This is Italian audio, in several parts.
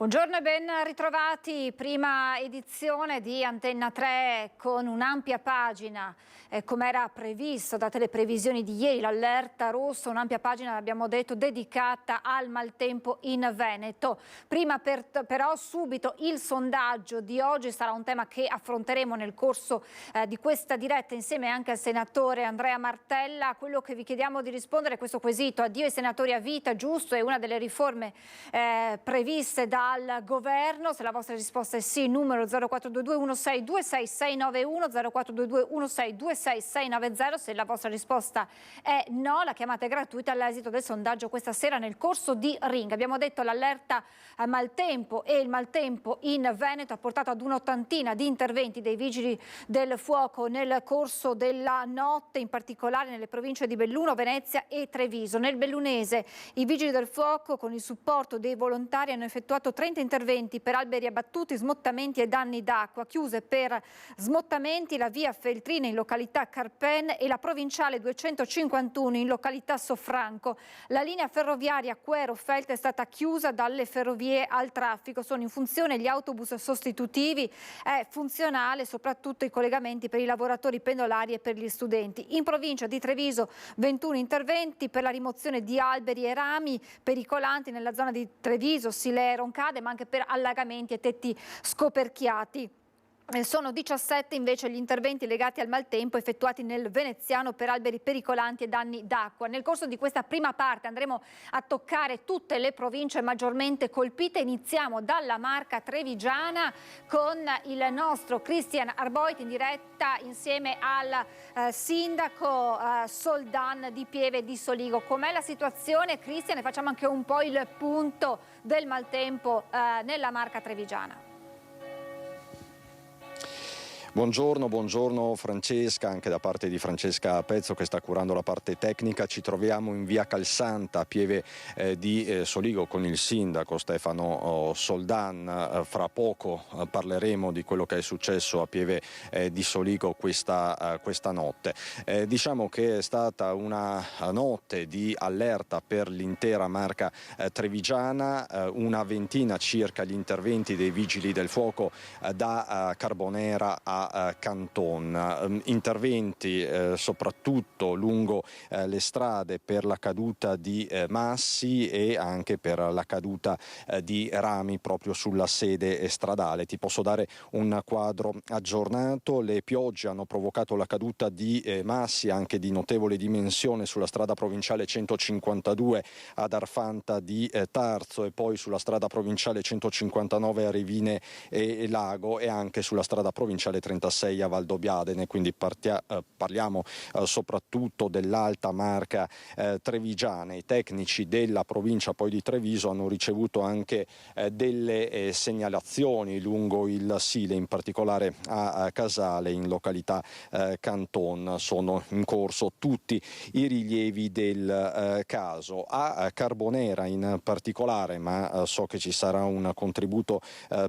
Buongiorno e ben ritrovati, prima edizione di Antenna 3 con un'ampia pagina, come era previsto date le previsioni di ieri, l'allerta rossa, un'ampia pagina, abbiamo detto, dedicata al maltempo in Veneto. Prima però subito il sondaggio di oggi sarà un tema che affronteremo nel corso di questa diretta insieme anche al senatore Andrea Martella. Quello che vi chiediamo di rispondere è questo quesito: addio ai senatori a vita, giusto? È una delle riforme previste dal governo. Se la vostra risposta è sì, numero 0422 1626 691, 0422 1626 690. Se la vostra risposta è no, la chiamata è gratuita all'esito del sondaggio questa sera nel corso di Ring. Abbiamo detto l'allerta maltempo e il maltempo in Veneto ha portato ad un'ottantina di interventi dei vigili del fuoco nel corso della notte, in particolare nelle province di Belluno, Venezia e Treviso. Nel bellunese i vigili del fuoco, con il supporto dei volontari, hanno effettuato 30 interventi per alberi abbattuti, smottamenti e danni d'acqua. Chiuse per smottamenti la via Feltrina in località Carpen e la provinciale 251 in località Soffranco. La linea ferroviaria Quero-Feltre è stata chiusa dalle ferrovie al traffico. Sono in funzione gli autobus sostitutivi, è funzionale soprattutto i collegamenti per i lavoratori pendolari e per gli studenti. In provincia di Treviso 21 interventi per la rimozione di alberi e rami pericolanti nella zona di Treviso, Silea e Roncade, ma anche per allagamenti e tetti scoperchiati. Sono 17 invece gli interventi legati al maltempo effettuati nel veneziano per alberi pericolanti e danni d'acqua. Nel corso di questa prima parte andremo a toccare tutte le province maggiormente colpite. Iniziamo dalla Marca trevigiana con il nostro Cristian Arboit in diretta insieme al sindaco Soldan di Pieve di Soligo. Com'è la situazione, Cristian? E facciamo anche un po' il punto del maltempo nella Marca trevigiana. Buongiorno Francesca, anche da parte di Francesca Pezzo che sta curando la parte tecnica. Ci troviamo in via Calsanta a Pieve di Soligo con il sindaco Stefano Soldan. Fra poco parleremo di quello che è successo a Pieve di Soligo questa notte. Diciamo che è stata una notte di allerta per l'intera Marca trevigiana, una ventina circa gli interventi dei vigili del fuoco da Carbonera a Canton, interventi soprattutto lungo le strade per la caduta di massi e anche per la caduta di rami proprio sulla sede stradale. Ti posso dare un quadro aggiornato: le piogge hanno provocato la caduta di massi anche di notevole dimensione sulla strada provinciale 152 ad Arfanta di Tarzo e poi sulla strada provinciale 159 a Rivine e Lago e anche sulla strada provinciale 36 a Valdobbiadene, quindi parliamo soprattutto dell'Alta Marca trevigiana. I tecnici della provincia poi di Treviso hanno ricevuto anche delle segnalazioni lungo il Sile, in particolare a Casale in località Canton. Sono in corso tutti i rilievi del caso. A Carbonera in particolare, ma so che ci sarà un contributo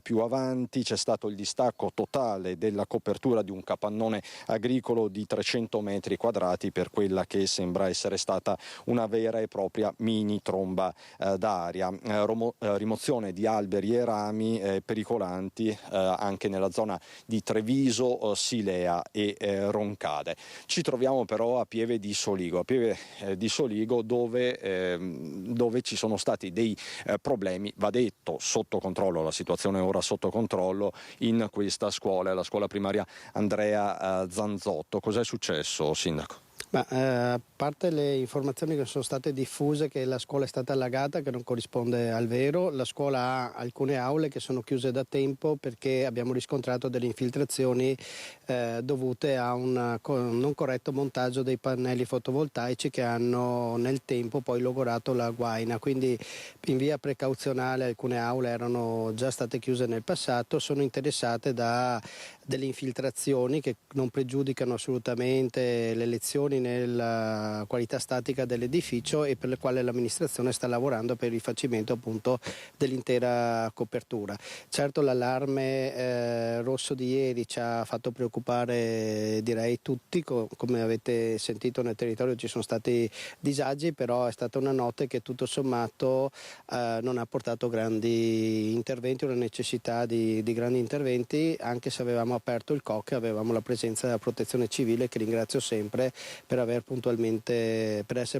più avanti, c'è stato il distacco totale della copertura di un capannone agricolo di 300 metri quadrati per quella che sembra essere stata una vera e propria mini tromba d'aria. Rimozione di alberi e rami pericolanti anche nella zona di Treviso, Silea e Roncade. Ci troviamo però a Pieve di Soligo, dove ci sono stati dei problemi, va detto, sotto controllo. La situazione è ora sotto controllo in questa scuola, la scuola primaria Andrea Zanzotto. Cos'è successo, sindaco? A parte le informazioni che sono state diffuse che la scuola è stata allagata, che non corrisponde al vero, la scuola ha alcune aule che sono chiuse da tempo perché abbiamo riscontrato delle infiltrazioni dovute a un non corretto montaggio dei pannelli fotovoltaici che hanno nel tempo poi logorato la guaina. Quindi in via precauzionale alcune aule erano già state chiuse nel passato, sono interessate da delle infiltrazioni che non pregiudicano assolutamente le lezioni alterazioni nella qualità statica dell'edificio e per le quali l'amministrazione sta lavorando per il rifacimento appunto dell'intera copertura. Certo l'allarme rosso di ieri ci ha fatto preoccupare direi tutti, come avete sentito nel territorio ci sono stati disagi, però è stata una notte che tutto sommato non ha portato grandi interventi, una necessità di grandi interventi, anche se avevamo aperto il COC, avevamo la presenza della Protezione Civile, che ringrazio sempre per essere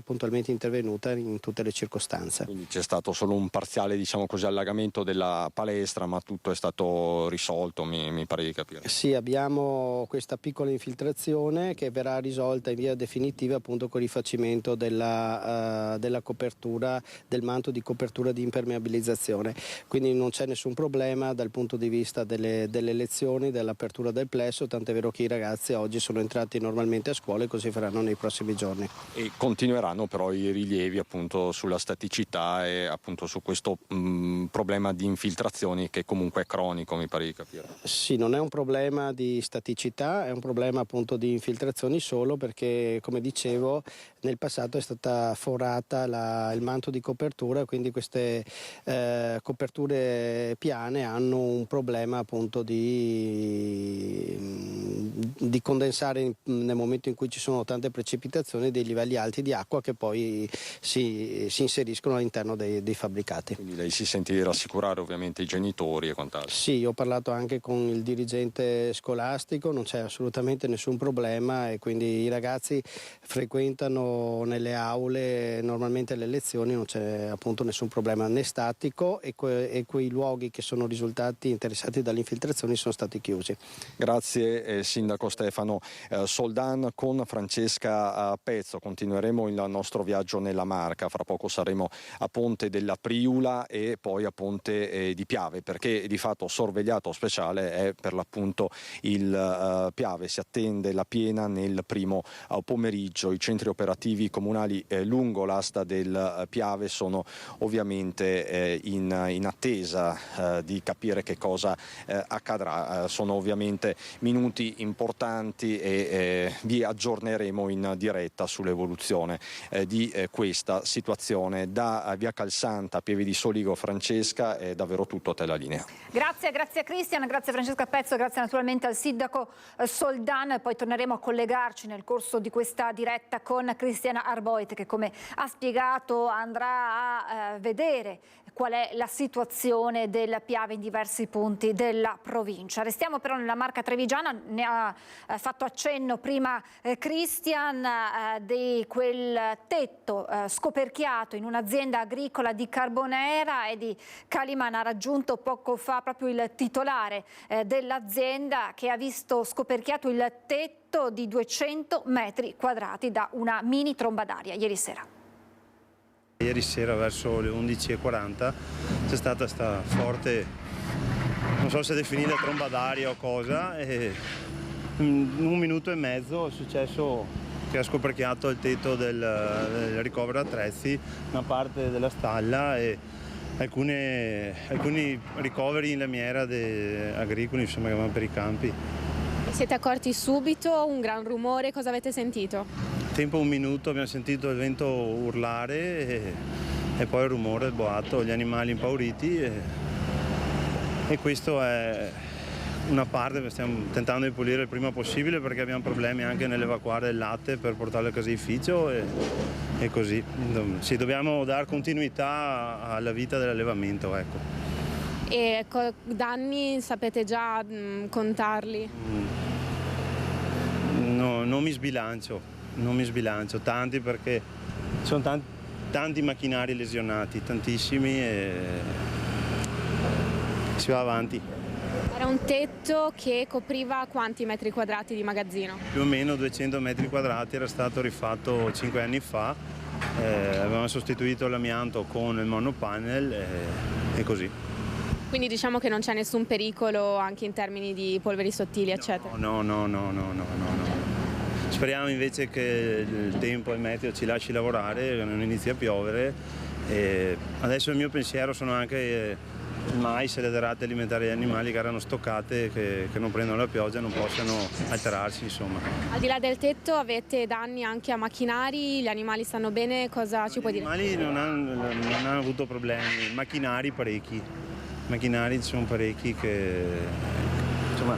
puntualmente intervenuta in tutte le circostanze. Quindi c'è stato solo un parziale, diciamo così, allagamento della palestra, ma tutto è stato risolto, mi pare di capire. Sì, abbiamo questa piccola infiltrazione che verrà risolta in via definitiva appunto con il rifacimento della copertura, del manto di copertura di impermeabilizzazione. Quindi non c'è nessun problema dal punto di vista delle lezioni, dell'apertura del plesso, tant'è vero che i ragazzi oggi sono entrati normalmente a scuola e così faranno nei prossimi giorni. E continueranno però i rilievi appunto sulla staticità e appunto su questo problema di infiltrazioni che comunque è cronico, mi pare di capire. Sì, non è un problema di staticità, è un problema appunto di infiltrazioni solo perché, come dicevo, nel passato è stata forata il manto di copertura, quindi queste coperture piane hanno un problema appunto di condensare nel momento in cui ci sono tante precipitazioni dei livelli alti di acqua che poi si inseriscono all'interno dei fabbricati. Quindi lei si sente di rassicurare ovviamente i genitori e quant'altro. Sì, ho parlato anche con il dirigente scolastico, non c'è assolutamente nessun problema e quindi i ragazzi frequentano nelle aule normalmente le lezioni, non c'è appunto nessun problema né statico e quei luoghi che sono risultati interessati dalle infiltrazioni sono stati chiusi. Grazie Sindaco Stefano Soldan. Con Francesca Pezzo continueremo il nostro viaggio nella Marca, fra poco saremo a Ponte della Priula e poi a Ponte di Piave, perché di fatto sorvegliato speciale è per l'appunto il Piave, si attende la piena nel primo pomeriggio. I centri operativi comunali lungo l'asta del Piave sono ovviamente in attesa di capire che cosa accadrà. Sono ovviamente minuti importanti e vi aggiorneremo in diretta sull'evoluzione di questa situazione. Da via Calsanta a Pieve di Soligo, Francesca, è davvero tutto, a te la linea. Grazie Cristian, grazie Francesca Pezzo, grazie naturalmente al sindaco Soldan. Poi torneremo a collegarci nel corso di questa diretta con Cristiana Arboit, che come ha spiegato andrà a vedere qual è la situazione del Piave in diversi punti della provincia. Restiamo però nella Marca trevigiana, ne ha fatto accenno prima Cristian di quel tetto scoperchiato in un'azienda agricola di Carbonera. Edi Caliman ha raggiunto poco fa proprio il titolare dell'azienda, che ha visto scoperchiato il tetto di 200 metri quadrati da una mini tromba d'aria ieri sera. Ieri sera verso le 11:40 c'è stata questa forte, non so se definire tromba d'aria o cosa, e in 1 minuto e mezzo è successo che ha scoperchiato il tetto del ricovero attrezzi, una parte della stalla e alcuni ricoveri in lamiera agricoli, insomma, che vanno per i campi. Siete accorti subito? Un gran rumore, cosa avete sentito? Tempo 1 minuto abbiamo sentito il vento urlare e poi il rumore, il boato, gli animali impauriti e questo è una parte che stiamo tentando di pulire il prima possibile, perché abbiamo problemi anche nell'evacuare il latte per portarlo a caseificio e così. Sì, dobbiamo dare continuità alla vita dell'allevamento, ecco. E danni sapete già contarli? No, non mi sbilancio, tanti, perché sono tanti macchinari lesionati, tantissimi, e si va avanti. Era un tetto che copriva quanti metri quadrati di magazzino? Più o meno 200 metri quadrati, era stato rifatto 5 anni fa, avevamo sostituito l'amianto con il monopanel e così. Quindi diciamo che non c'è nessun pericolo anche in termini di polveri sottili, eccetera? No. Speriamo invece che il tempo e il meteo ci lasci lavorare, che non inizi a piovere. E adesso il mio pensiero sono anche il mais e le derrate alimentari agli animali che erano stoccate, che non prendono la pioggia, non possano alterarsi, insomma. Al di là del tetto avete danni anche a macchinari, gli animali stanno bene, cosa ci puoi dire? Gli animali non hanno avuto problemi, macchinari parecchi, ci sono parecchi che, insomma,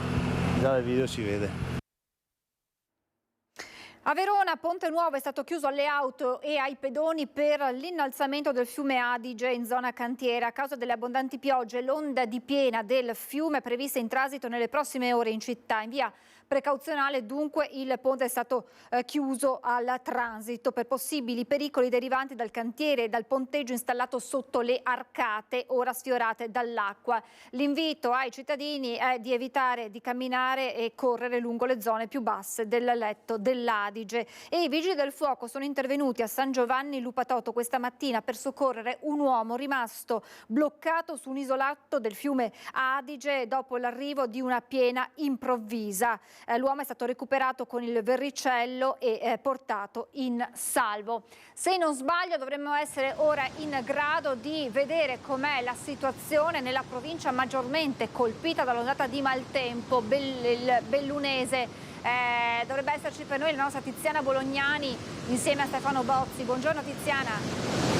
già dal video si vede. A Verona, Ponte Nuovo è stato chiuso alle auto e ai pedoni per l'innalzamento del fiume Adige in zona cantiere. A causa delle abbondanti piogge, l'onda di piena del fiume è prevista in transito nelle prossime ore in città. In via precauzionale, dunque, il ponte è stato chiuso al transito per possibili pericoli derivanti dal cantiere e dal ponteggio installato sotto le arcate, ora sfiorate dall'acqua. L'invito ai cittadini è di evitare di camminare e correre lungo le zone più basse del letto dell'Adige. E i vigili del fuoco sono intervenuti a San Giovanni Lupatoto questa mattina per soccorrere un uomo rimasto bloccato su un isolato del fiume Adige dopo l'arrivo di una piena improvvisa. L'uomo è stato recuperato con il verricello e portato in salvo. Se non sbaglio dovremmo essere ora in grado di vedere com'è la situazione nella provincia maggiormente colpita dall'ondata di maltempo, il Bellunese. Dovrebbe esserci per noi la nostra Tiziana Bolognani insieme a Stefano Bozzi. Buongiorno Tiziana.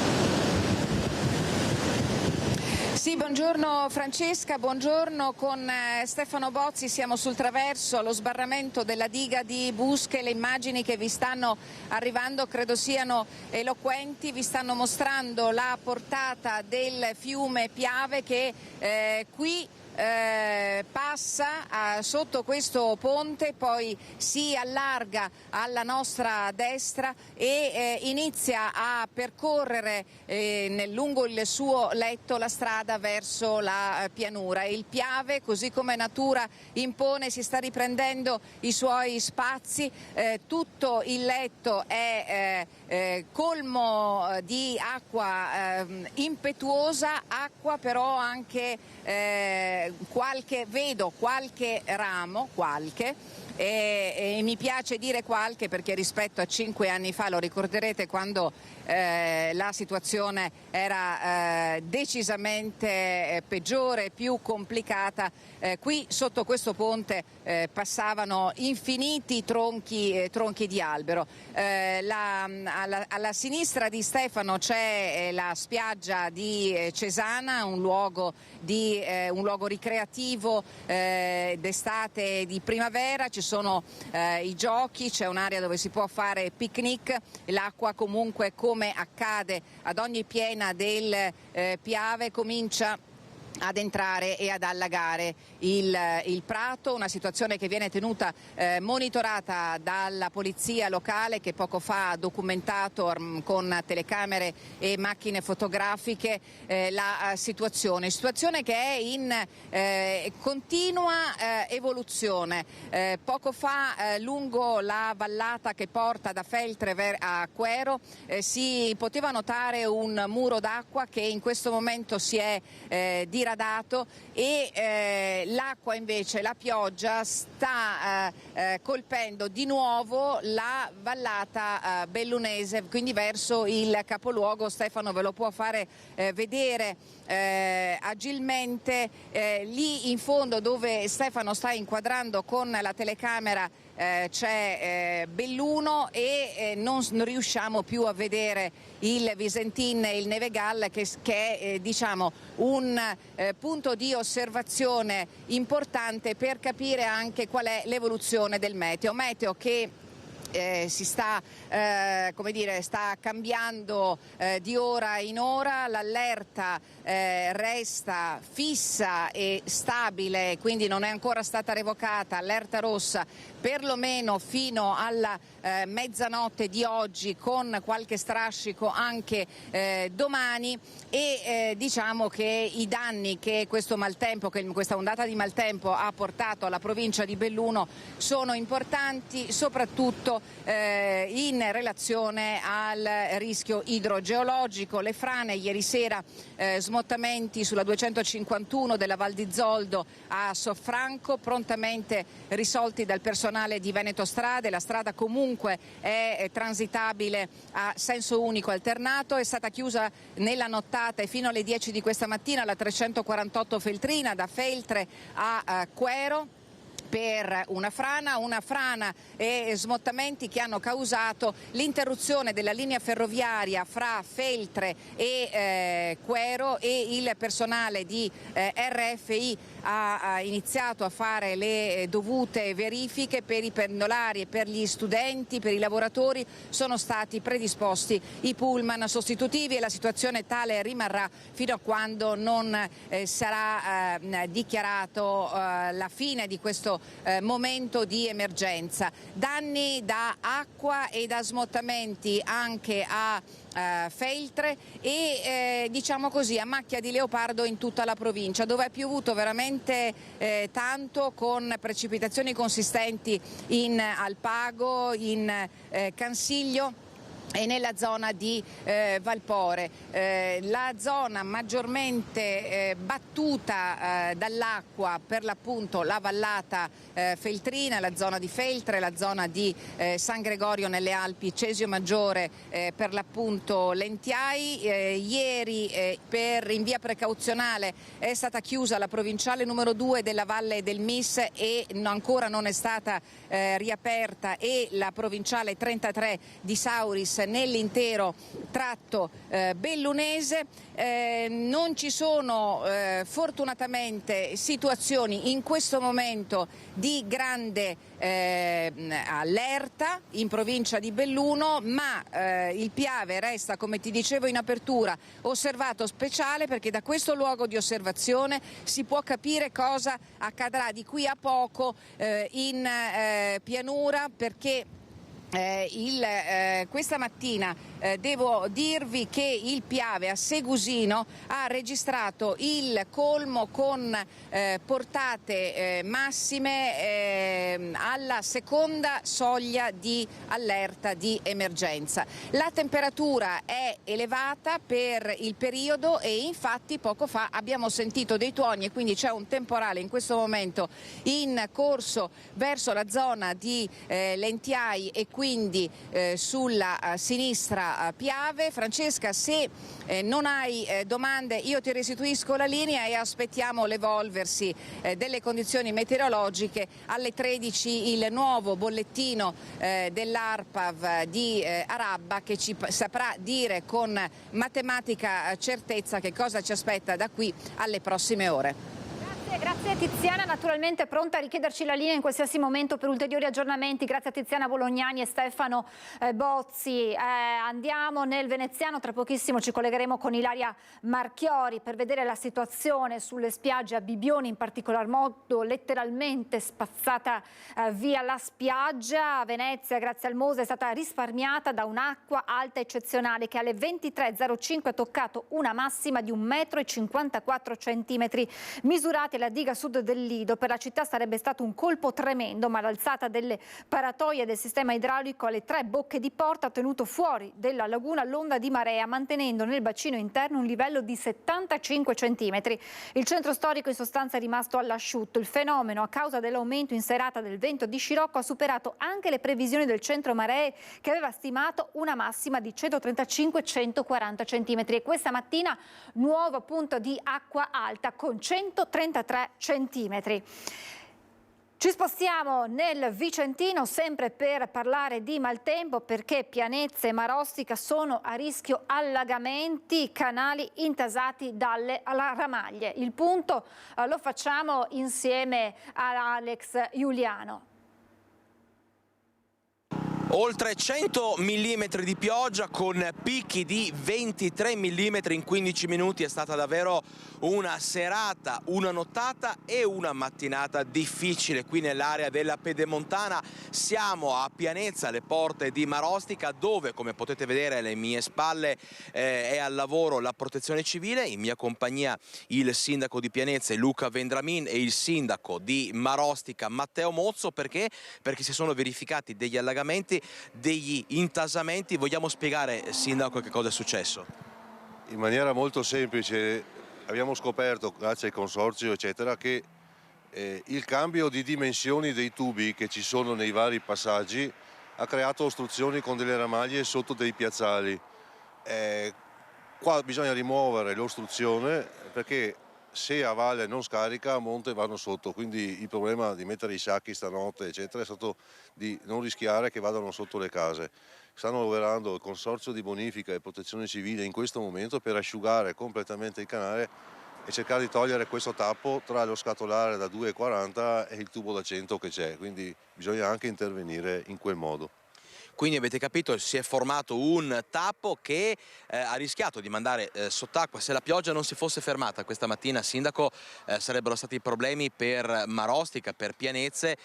Sì, buongiorno Francesca, buongiorno con Stefano Bozzi, siamo sul traverso allo sbarramento della diga di Busche, le immagini che vi stanno arrivando credo siano eloquenti, vi stanno mostrando la portata del fiume Piave che qui passa sotto questo ponte, poi si allarga alla nostra destra e inizia a percorrere lungo il suo letto la strada verso la pianura. Il Piave, così come natura impone, si sta riprendendo i suoi spazi, tutto il letto è colmo di acqua impetuosa, acqua però anche vedo qualche ramo, e mi piace dire qualche perché rispetto a 5 anni fa, lo ricorderete, quando la situazione era decisamente peggiore, più complicata, qui sotto questo ponte passavano infiniti tronchi di albero. Alla sinistra di Stefano c'è la spiaggia di Cesana, un luogo ricreativo d'estate, di primavera, ci sono i giochi, c'è un'area dove si può fare picnic, l'acqua comunque, come accade ad ogni piena del Piave, comincia ad entrare e ad allagare il prato, una situazione che viene tenuta monitorata dalla polizia locale, che poco fa ha documentato con telecamere e macchine fotografiche la situazione che è in continua evoluzione. Poco fa lungo la vallata che porta da Feltre a Quero si poteva notare un muro d'acqua che in questo momento si è diradato e l'acqua invece, la pioggia, sta colpendo di nuovo la vallata bellunese, quindi verso il capoluogo. Stefano ve lo può fare vedere agilmente, lì in fondo dove Stefano sta inquadrando con la telecamera c'è Belluno e non riusciamo più a vedere il Visentin e il Nevegal che è diciamo un punto di osservazione importante per capire anche qual è l'evoluzione del meteo che si sta cambiando di ora in ora, l'allerta resta fissa e stabile, quindi non è ancora stata revocata, allerta rossa perlomeno fino alla mezzanotte di oggi, con qualche strascico anche domani, e diciamo che i danni che questo maltempo, che questa ondata di maltempo ha portato alla provincia di Belluno sono importanti, soprattutto in relazione al rischio idrogeologico. Le frane ieri sera, smottamenti sulla 251 della Val di Zoldo a Soffranco, prontamente risolti dal personale di Veneto Strade. La strada comunque è transitabile a senso unico alternato, è stata chiusa nella nottata e fino alle 10 di questa mattina la 348 Feltrina da Feltre a Quero per una frana e smottamenti che hanno causato l'interruzione della linea ferroviaria fra Feltre e Quero, e il personale di RFI ha iniziato a fare le dovute verifiche. Per i pendolari e per gli studenti, per i lavoratori sono stati predisposti i pullman sostitutivi e la situazione tale rimarrà fino a quando non sarà dichiarato la fine di questo momento di emergenza. Danni da acqua e da smottamenti anche a Feltre e diciamo così a macchia di leopardo in tutta la provincia, dove è piovuto veramente tanto, con precipitazioni consistenti in Alpago, in Cansiglio e nella zona di Valpore. La zona maggiormente battuta dall'acqua, per l'appunto la vallata feltrina, la zona di Feltre, la zona di San Gregorio nelle Alpi, Cesio Maggiore, per l'appunto Lentiai. Ieri in via precauzionale è stata chiusa la provinciale numero 2 della Valle del Mis e ancora non è stata riaperta, e la provinciale 33 di Sauris nell'intero tratto bellunese. Non ci sono fortunatamente situazioni in questo momento di grande allerta in provincia di Belluno, ma il Piave resta, come ti dicevo in apertura, osservato speciale, perché da questo luogo di osservazione si può capire cosa accadrà di qui a poco in pianura, perché questa mattina devo dirvi che il Piave a Segusino ha registrato il colmo con portate massime alla seconda soglia di allerta di emergenza. La temperatura è elevata per il periodo e infatti poco fa abbiamo sentito dei tuoni, e quindi c'è un temporale in questo momento in corso verso la zona di Lentiai e quindi sulla sinistra Piave. Francesca, se non hai domande io ti restituisco la linea e aspettiamo l'evolversi delle condizioni meteorologiche. Alle 13 il nuovo bollettino dell'ARPAV di Arabba, che ci saprà dire con matematica certezza che cosa ci aspetta da qui alle prossime ore. Grazie Tiziana, naturalmente pronta a richiederci la linea in qualsiasi momento per ulteriori aggiornamenti. Grazie a Tiziana Bolognani e Stefano Bozzi. Andiamo nel veneziano, tra pochissimo ci collegheremo con Ilaria Marchiori per vedere la situazione sulle spiagge a Bibione, in particolar modo letteralmente spazzata via la spiaggia. A Venezia, grazie al Mose, è stata risparmiata da un'acqua alta eccezionale che alle 23:05 ha toccato una massima di 1,54 m misurati alla diga sud del Lido. Per la città sarebbe stato un colpo tremendo, ma l'alzata delle paratoie del sistema idraulico alle 3 bocche di porta ha tenuto fuori della laguna l'onda di marea, mantenendo nel bacino interno un livello di 75 cm. Il centro storico in sostanza è rimasto all'asciutto. Il fenomeno, a causa dell'aumento in serata del vento di scirocco, ha superato anche le previsioni del centro maree, che aveva stimato una massima di 135-140 cm. E questa mattina nuovo punto di acqua alta con 133 centimetri. Ci spostiamo nel Vicentino sempre per parlare di maltempo, perché Pianezza e Marostica sono a rischio allagamenti, canali intasati dalle ramaglie. Il punto lo facciamo insieme a Alex Giuliano. Oltre 100 mm di pioggia con picchi di 23 mm in 15 minuti. È stata davvero una serata, una nottata e una mattinata difficile qui nell'area della Pedemontana. Siamo a Pianezza, alle porte di Marostica, dove, come potete vedere alle mie spalle, è al lavoro la protezione civile. In mia compagnia il sindaco di Pianezza Luca Vendramin e il sindaco di Marostica Matteo Mozzo. Perché si sono verificati degli allagamenti degli intasamenti. Vogliamo spiegare, Sindaco, che cosa è successo? In maniera molto semplice abbiamo scoperto, grazie al consorzio eccetera, che il cambio di dimensioni dei tubi che ci sono nei vari passaggi ha creato ostruzioni con delle ramaglie sotto dei piazzali. Qua bisogna rimuovere l'ostruzione perché se a valle non scarica a monte vanno sotto, quindi il problema di mettere i sacchi stanotte eccetera è stato di non rischiare che vadano sotto le case. Stanno lavorando il Consorzio di Bonifica e Protezione Civile in questo momento per asciugare completamente il canale e cercare di togliere questo tappo tra lo scatolare da 2,40 e il tubo da 100 che c'è, quindi bisogna anche intervenire in quel modo. Quindi avete capito, si è formato un tappo che ha rischiato di mandare sott'acqua. Se la pioggia non si fosse fermata questa mattina, Sindaco, sarebbero stati problemi per Marostica, per Pianezze.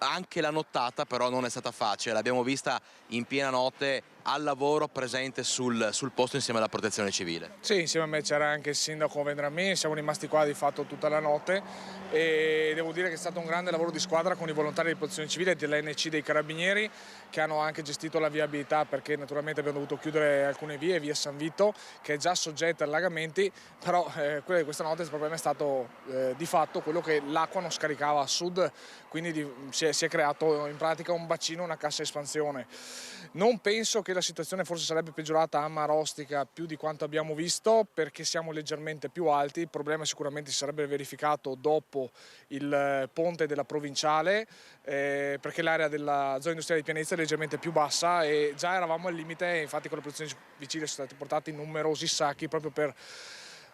Anche la nottata però non è stata facile, l'abbiamo vista in piena notte al lavoro, presente sul posto insieme alla Protezione Civile. Sì, insieme a me c'era anche il sindaco Vendramin, siamo rimasti qua di fatto tutta la notte e devo dire che è stato un grande lavoro di squadra con i volontari di Protezione Civile e dell'ANC dei Carabinieri che hanno anche gestito la viabilità, perché naturalmente abbiamo dovuto chiudere alcune vie, via San Vito che è già soggetta a allagamenti, però quello di questa notte il problema è stato di fatto quello che l'acqua non scaricava a sud, quindi si è creato in pratica un bacino, una cassa espansione. Non penso che la situazione forse sarebbe peggiorata a Marostica più di quanto abbiamo visto, perché siamo leggermente più alti. Il problema sicuramente si sarebbe verificato dopo il ponte della provinciale, perché l'area della zona industriale di Pianezza è leggermente più bassa e già eravamo al limite, infatti con la Protezione Civile sono stati portati numerosi sacchi proprio per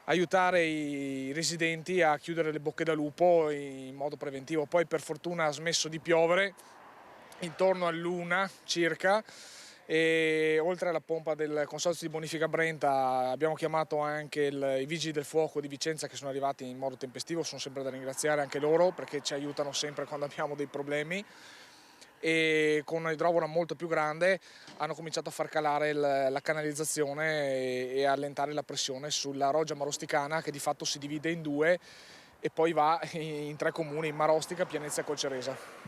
aiutare i residenti a chiudere le bocche da lupo in modo preventivo. Poi per fortuna ha smesso di piovere intorno all'1 circa e oltre alla pompa del Consorzio di Bonifica Brenta abbiamo chiamato anche i vigili del fuoco di Vicenza che sono arrivati in modo tempestivo, sono sempre da ringraziare anche loro perché ci aiutano sempre quando abbiamo dei problemi, e con un'idrovora molto più grande hanno cominciato a far calare la canalizzazione e allentare la pressione sulla roggia marosticana che di fatto si divide in due e poi va in 3 comuni, Marostica, Pianezza e Colceresa.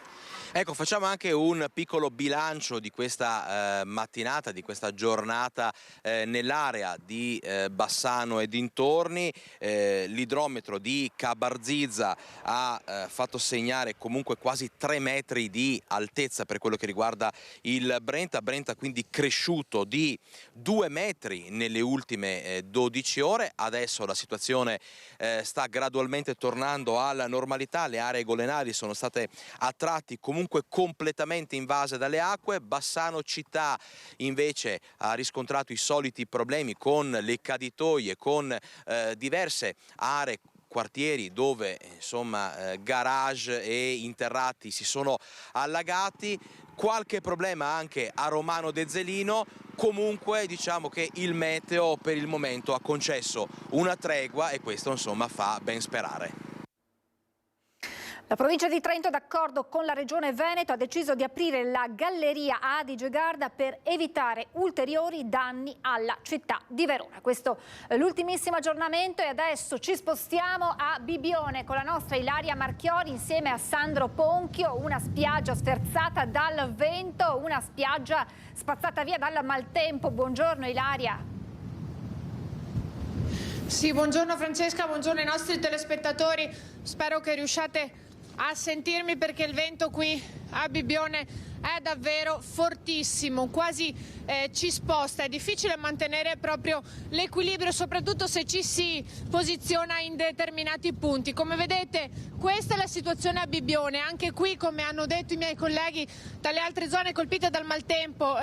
Ecco, facciamo anche un piccolo bilancio di questa mattinata, di questa giornata nell'area di Bassano e dintorni. L'idrometro di Cabarzizza ha fatto segnare comunque quasi 3 metri di altezza per quello che riguarda il Brenta. Brenta quindi cresciuto di 2 metri nelle ultime 12 ore. Adesso la situazione sta gradualmente tornando alla normalità, le aree golenali sono state a tratti comunque completamente invase dalle acque. Bassano città invece ha riscontrato i soliti problemi con le caditoie, con diverse aree, quartieri dove insomma garage e interrati si sono allagati. Qualche problema anche a Romano de Zelino. Comunque diciamo che il meteo per il momento ha concesso una tregua e questo insomma fa ben sperare. La provincia di Trento, d'accordo con la regione Veneto, ha deciso di aprire la galleria Adige Garda per evitare ulteriori danni alla città di Verona. Questo è l'ultimissimo aggiornamento e adesso ci spostiamo a Bibbione con la nostra Ilaria Marchiori insieme a Sandro Ponchio. Una spiaggia sferzata dal vento, una spiaggia spazzata via dal maltempo. Buongiorno Ilaria. Sì, buongiorno Francesca, buongiorno ai nostri telespettatori. Spero che riusciate a sentirmi perché il vento qui a Bibbione è davvero fortissimo, quasi ci sposta, è difficile mantenere proprio l'equilibrio soprattutto se ci si posiziona in determinati punti. Come vedete questa è la situazione a Bibbione, anche qui come hanno detto i miei colleghi dalle altre zone colpite dal maltempo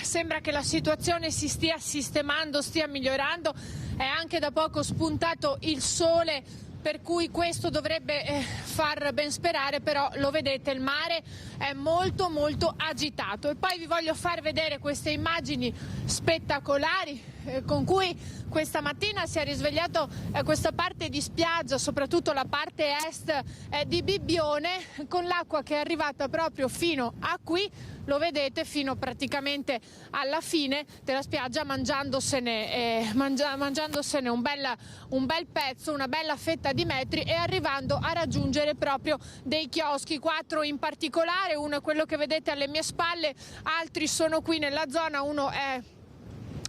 sembra che la situazione si stia sistemando, stia migliorando, è anche da poco spuntato il sole, per cui questo dovrebbe far ben sperare, però lo vedete il mare è molto molto agitato. E poi vi voglio far vedere queste immagini spettacolari con cui questa mattina si è risvegliato questa parte di spiaggia, soprattutto la parte est di Bibbione, con l'acqua che è arrivata proprio fino a qui. lo vedete, fino praticamente alla fine della spiaggia, mangiandosene un bel pezzo, una bella fetta di metri, e arrivando a raggiungere proprio dei chioschi, 4 in particolare. Uno è quello che vedete alle mie spalle, altri sono qui nella zona, uno è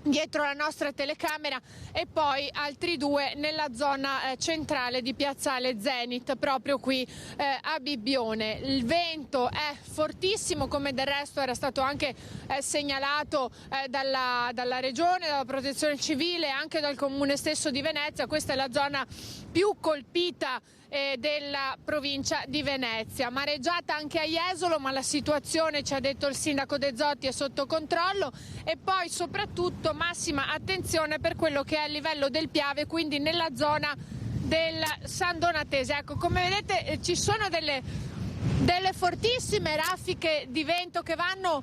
dietro la nostra telecamera e poi altri 2 nella zona centrale di Piazzale Zenit, proprio qui a Bibbione. Il vento è fortissimo, come del resto era stato anche segnalato dalla Regione, dalla Protezione Civile e anche dal Comune stesso di Venezia. Questa è la zona più colpita della provincia di Venezia. Mareggiata anche a Jesolo, ma la situazione, ci ha detto il sindaco De Zotti, è sotto controllo. E poi soprattutto massima attenzione per quello che è il livello del Piave, quindi nella zona del San Donatese. Ecco, come vedete ci sono delle fortissime raffiche di vento che vanno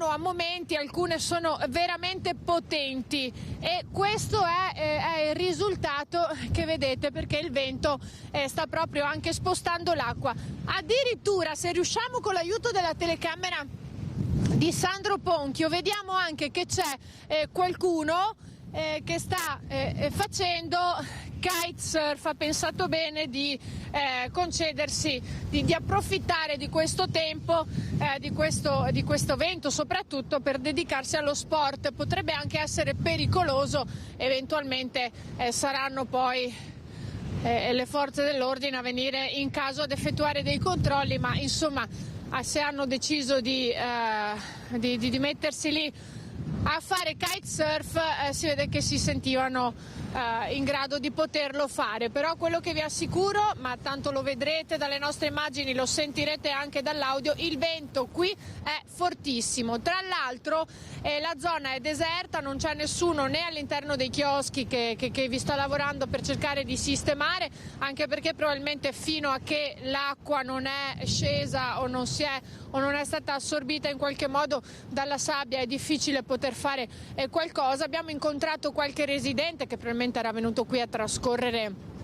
a momenti, alcune sono veramente potenti, e questo è il risultato che vedete, perché il vento sta proprio anche spostando l'acqua. Addirittura, se riusciamo con l'aiuto della telecamera di Sandro Ponchio, vediamo anche che c'è qualcuno che sta facendo kitesurf. Ha pensato bene di concedersi, di approfittare di questo tempo, di questo vento, soprattutto per dedicarsi allo sport. Potrebbe anche essere pericoloso, eventualmente saranno poi le forze dell'ordine a venire in caso ad effettuare dei controlli, ma insomma se hanno deciso di mettersi lì a fare kitesurf, si vede che si sentivano in grado di poterlo fare. Però quello che vi assicuro, ma tanto lo vedrete dalle nostre immagini, lo sentirete anche dall'audio, il vento qui è fortissimo. Tra l'altro la zona è deserta, non c'è nessuno né all'interno dei chioschi che vi sta lavorando per cercare di sistemare, anche perché probabilmente fino a che l'acqua non è scesa o non è stata assorbita in qualche modo dalla sabbia è difficile poter fare qualcosa. Abbiamo incontrato qualche residente che probabilmente era venuto qui a trascorrere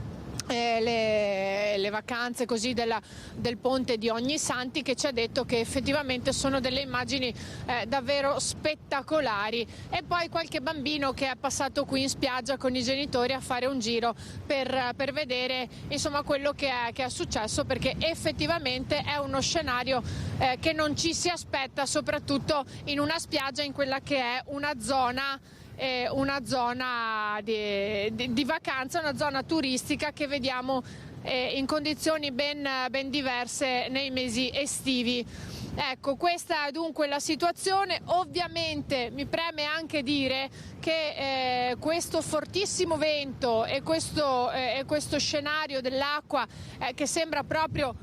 le vacanze così del ponte di Ognissanti, che ci ha detto che effettivamente sono delle immagini davvero spettacolari. E poi qualche bambino che è passato qui in spiaggia con i genitori a fare un giro per vedere insomma quello che è successo, perché effettivamente è uno scenario che non ci si aspetta, soprattutto in una spiaggia, in quella che è una zona di vacanza, una zona turistica che vediamo in condizioni ben diverse nei mesi estivi. Ecco, questa è dunque la situazione. Ovviamente mi preme anche dire che questo fortissimo vento e questo scenario dell'acqua che sembra proprio,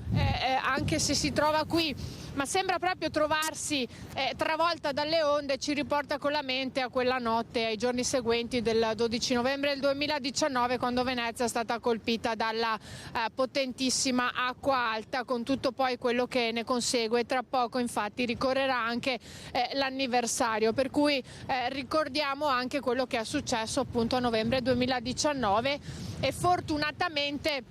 anche se si trova qui, ma sembra proprio trovarsi travolta dalle onde, ci riporta con la mente a quella notte, ai giorni seguenti del 12 novembre del 2019, quando Venezia è stata colpita dalla potentissima acqua alta, con tutto poi quello che ne consegue. Tra poco infatti ricorrerà anche l'anniversario, per cui ricordiamo anche quello che è successo appunto a novembre 2019, e fortunatamente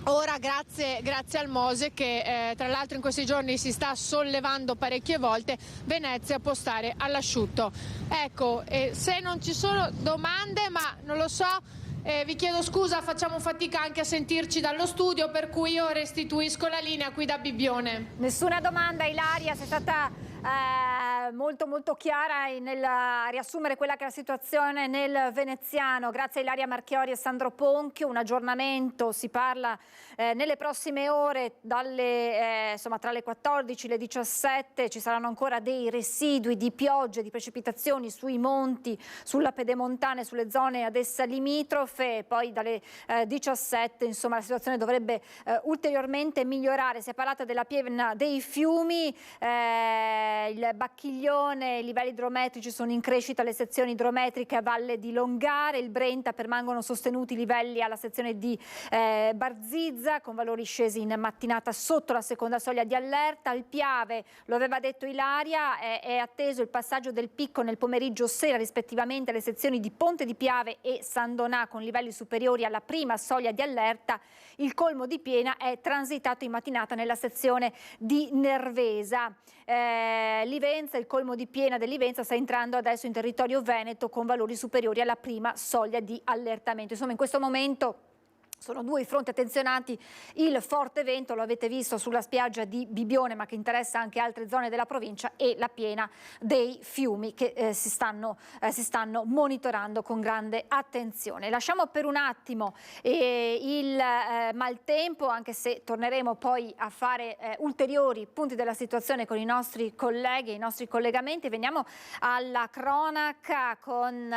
ora grazie al Mose, che tra l'altro in questi giorni si sta sollevando parecchie volte, Venezia può stare all'asciutto. Ecco, se non ci sono domande, ma non lo so, vi chiedo scusa, facciamo fatica anche a sentirci dallo studio, per cui io restituisco la linea qui da Bibbione. Nessuna domanda, Ilaria, sei stata molto chiara nel riassumere quella che è la situazione nel veneziano. Grazie a Ilaria Marchiori e Sandro Ponchio. Un aggiornamento, si parla nelle prossime ore, insomma, tra le 14 e le 17 ci saranno ancora dei residui di piogge, di precipitazioni sui monti, sulla pedemontana e sulle zone ad essa limitrofe. Poi dalle 17 insomma la situazione dovrebbe ulteriormente migliorare. Si è parlato della piena dei fiumi, il Bacchiglione Bacchiglione i livelli idrometrici sono in crescita alle sezioni idrometriche a valle di Longare, il Brenta permangono sostenuti i livelli alla sezione di Barzizza con valori scesi in mattinata sotto la seconda soglia di allerta. Al Piave, lo aveva detto Ilaria, è atteso il passaggio del picco nel pomeriggio sera rispettivamente alle sezioni di Ponte di Piave e San Donà con livelli superiori alla prima soglia di allerta. Il colmo di piena è transitato in mattinata nella sezione di Nervesa. Livenza, il colmo di piena dell'Ivenza sta entrando adesso in territorio veneto con valori superiori alla prima soglia di allertamento. Insomma, in questo momento sono due i fronti attenzionati, il forte vento, lo avete visto sulla spiaggia di Bibbione, ma che interessa anche altre zone della provincia, e la piena dei fiumi che si stanno monitorando con grande attenzione. Lasciamo per un attimo il maltempo, anche se torneremo poi a fare ulteriori punti della situazione con i nostri colleghi, i nostri collegamenti. Veniamo alla cronaca con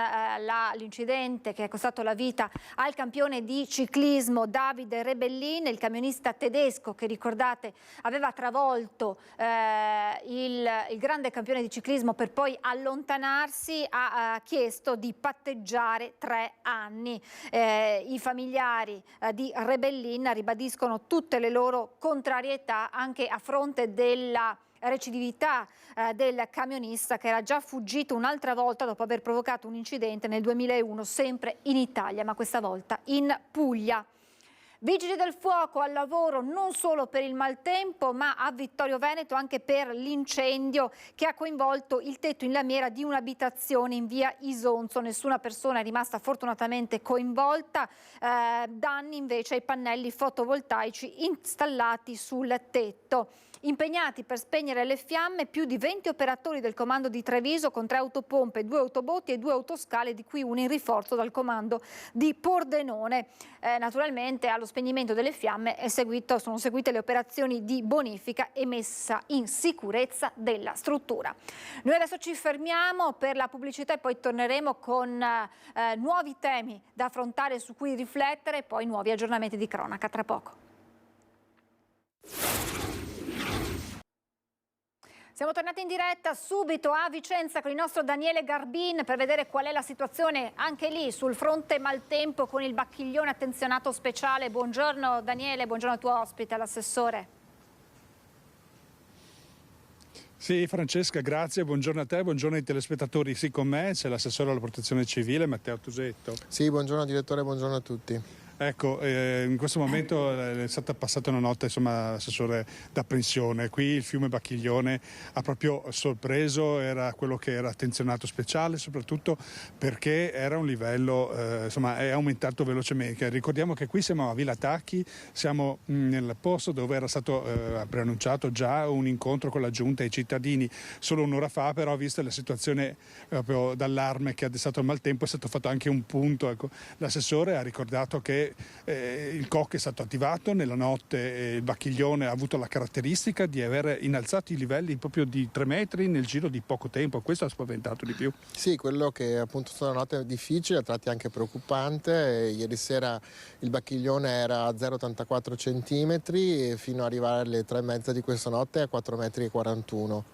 l'incidente che è costato la vita al campione di ciclismo Davide Rebellin, il camionista tedesco che, ricordate, aveva travolto il grande campione di ciclismo per poi allontanarsi, ha chiesto di patteggiare 3 anni. I familiari di Rebellin ribadiscono tutte le loro contrarietà anche a fronte della recidività del camionista, che era già fuggito un'altra volta dopo aver provocato un incidente nel 2001 sempre in Italia, ma questa volta in Puglia. Vigili del fuoco al lavoro non solo per il maltempo, ma a Vittorio Veneto anche per l'incendio che ha coinvolto il tetto in lamiera di un'abitazione in via Isonzo. Nessuna persona è rimasta fortunatamente coinvolta, danni invece ai pannelli fotovoltaici installati sul tetto. Impegnati per spegnere le fiamme più di 20 operatori del comando di Treviso con 3 autopompe, 2 autobotti e 2 autoscale, di cui una in rinforzo dal comando di Pordenone. Naturalmente allo spegnimento delle fiamme sono seguite le operazioni di bonifica e messa in sicurezza della struttura. Noi adesso ci fermiamo per la pubblicità e poi torneremo con nuovi temi da affrontare, su cui riflettere, e poi nuovi aggiornamenti di cronaca tra poco. Siamo tornati in diretta subito a Vicenza con il nostro Daniele Garbin per vedere qual è la situazione anche lì sul fronte maltempo con il Bacchiglione attenzionato speciale. Buongiorno Daniele, buongiorno al tuo ospite, all'assessore. Sì, Francesca, grazie, buongiorno a te, buongiorno ai telespettatori. Sì, con me c'è l'assessore alla protezione civile Matteo Tusetto. Sì, buongiorno direttore, buongiorno a tutti. Ecco, in questo momento è stata passata una notte, insomma, assessore, d'apprensione. Qui il fiume Bacchiglione ha proprio sorpreso, era quello che era attenzionato speciale, soprattutto perché era un livello, insomma, è aumentato velocemente. Ricordiamo che qui siamo a Villa Tacchi, siamo nel posto dove era stato preannunciato già un incontro con la giunta e i cittadini solo un'ora fa, però vista la situazione proprio d'allarme che ha destato il maltempo è stato fatto anche un punto. Ecco, l'assessore ha ricordato che il COC è stato attivato nella notte, il Bacchiglione ha avuto la caratteristica di aver innalzato i livelli proprio di 3 metri nel giro di poco tempo. Questo ha spaventato di più. Sì, quello che appunto è stata una notte difficile, a tratti anche preoccupante. Ieri sera il Bacchiglione era a 0,84 centimetri fino ad arrivare alle 3,5 di questa notte a 4,41 metri.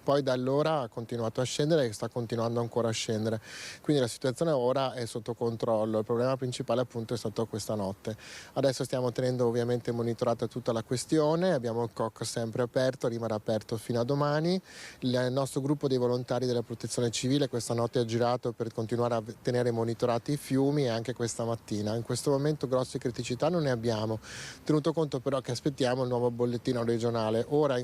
Poi da allora ha continuato a scendere e sta continuando ancora a scendere. Quindi la situazione ora è sotto controllo. Il problema principale appunto è stato questa notte. Adesso stiamo tenendo ovviamente monitorata tutta la questione, abbiamo il COC sempre aperto, rimarrà aperto fino a domani. Il nostro gruppo dei volontari della protezione civile questa notte ha girato per continuare a tenere monitorati i fiumi, e anche questa mattina. In questo momento grosse criticità non ne abbiamo, tenuto conto però che aspettiamo il nuovo bollettino regionale. Ora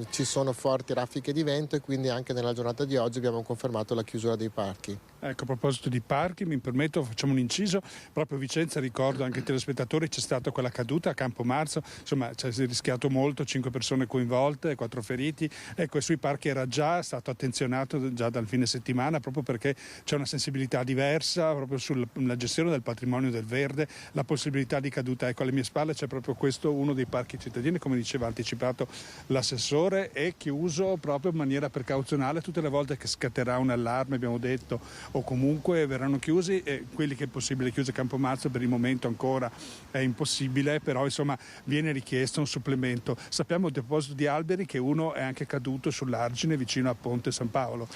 ci sono forti raffiche di vento e quindi anche nella giornata di oggi abbiamo confermato la chiusura dei parchi. Ecco, a proposito di parchi, mi permetto, facciamo un inciso, proprio a Vicenza, ricordo anche ai telespettatori, c'è stata quella caduta a Campomarzo, insomma ci si è rischiato molto, 5 persone coinvolte, 4 feriti. Ecco, e sui parchi era già stato attenzionato già dal fine settimana, proprio perché c'è una sensibilità diversa proprio sulla gestione del patrimonio del verde, la possibilità di caduta. Ecco, alle mie spalle c'è proprio questo, uno dei parchi cittadini, come diceva anticipato l'assessore, è chiuso proprio in maniera precauzionale. Tutte le volte che scatterà un allarme, abbiamo detto, o comunque verranno chiusi, e quelli che è possibile chiudere Campomarzo per il momento ancora è impossibile, però insomma viene richiesto un supplemento. Sappiamo a proposito di alberi che uno è anche caduto sull'argine vicino a Ponte San Paolo.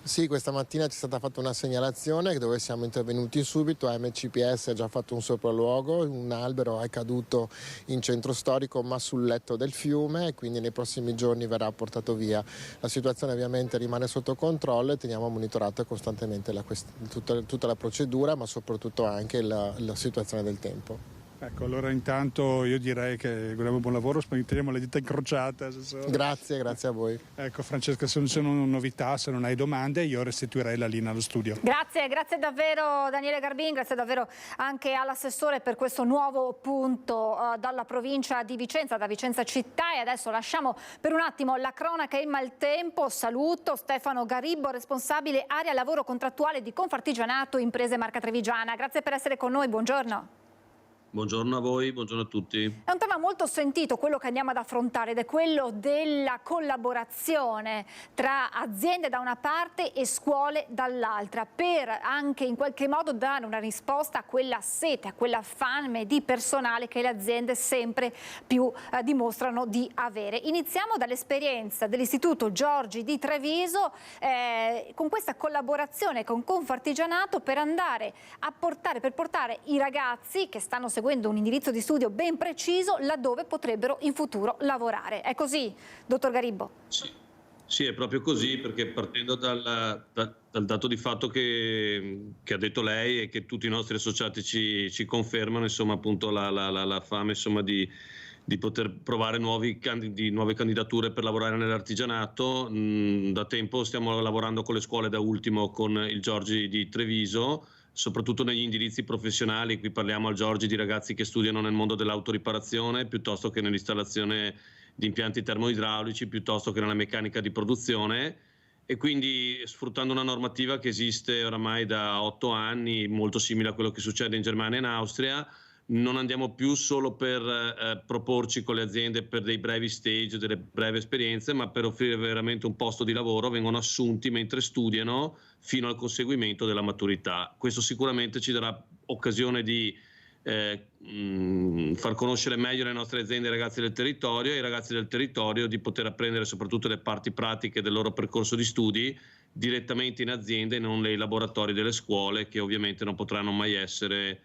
Sì, questa mattina ci è stata fatta una segnalazione dove siamo intervenuti subito, MCPS ha già fatto un sopralluogo, un albero è caduto in centro storico ma sul letto del fiume e quindi nei prossimi giorni verrà portato via. La situazione ovviamente rimane sotto controllo e teniamo monitorata costantemente tutta la procedura, ma soprattutto anche la situazione del tempo. Ecco, allora intanto io direi che auguriamo buon lavoro, teniamo le dita incrociate. Assessore. Grazie a voi. Ecco Francesca, se non ci sono novità, se non hai domande, io restituirei la linea allo studio. Grazie davvero Daniele Garbin, grazie davvero anche all'assessore per questo nuovo punto dalla provincia di Vicenza, da Vicenza città. E adesso lasciamo per un attimo la cronaca e il maltempo. Saluto Stefano Garibbo, responsabile area lavoro contrattuale di Confartigianato Imprese Marca Trevigiana. Grazie per essere con noi, buongiorno. Buongiorno a voi, buongiorno a tutti. È un tema molto sentito quello che andiamo ad affrontare ed è quello della collaborazione tra aziende da una parte e scuole dall'altra per anche in qualche modo dare una risposta a quella sete, a quella fame di personale che le aziende sempre più dimostrano di avere. Iniziamo dall'esperienza dell'Istituto Giorgi di Treviso con questa collaborazione con Confartigianato per andare a portare i ragazzi che stanno seguendo un indirizzo di studio ben preciso laddove potrebbero in futuro lavorare. È così, dottor Garibbo? Sì, è proprio così, perché partendo dal dato di fatto che ha detto lei e che tutti i nostri associati ci confermano, insomma, appunto la fame, insomma, di poter provare nuove candidature per lavorare nell'artigianato. Da tempo stiamo lavorando con le scuole, da ultimo con il Giorgi di Treviso, soprattutto negli indirizzi professionali. Qui parliamo al Giorgi di ragazzi che studiano nel mondo dell'autoriparazione piuttosto che nell'installazione di impianti termoidraulici, piuttosto che nella meccanica di produzione, e quindi sfruttando una normativa che esiste oramai da 8 anni, molto simile a quello che succede in Germania e in Austria. Non andiamo più solo per proporci con le aziende per dei brevi stage, delle brevi esperienze, ma per offrire veramente un posto di lavoro. Vengono assunti mentre studiano fino al conseguimento della maturità. Questo sicuramente ci darà occasione di far conoscere meglio le nostre aziende ai ragazzi del territorio, e i ragazzi del territorio di poter apprendere soprattutto le parti pratiche del loro percorso di studi direttamente in azienda e non nei laboratori delle scuole, che ovviamente non potranno mai essere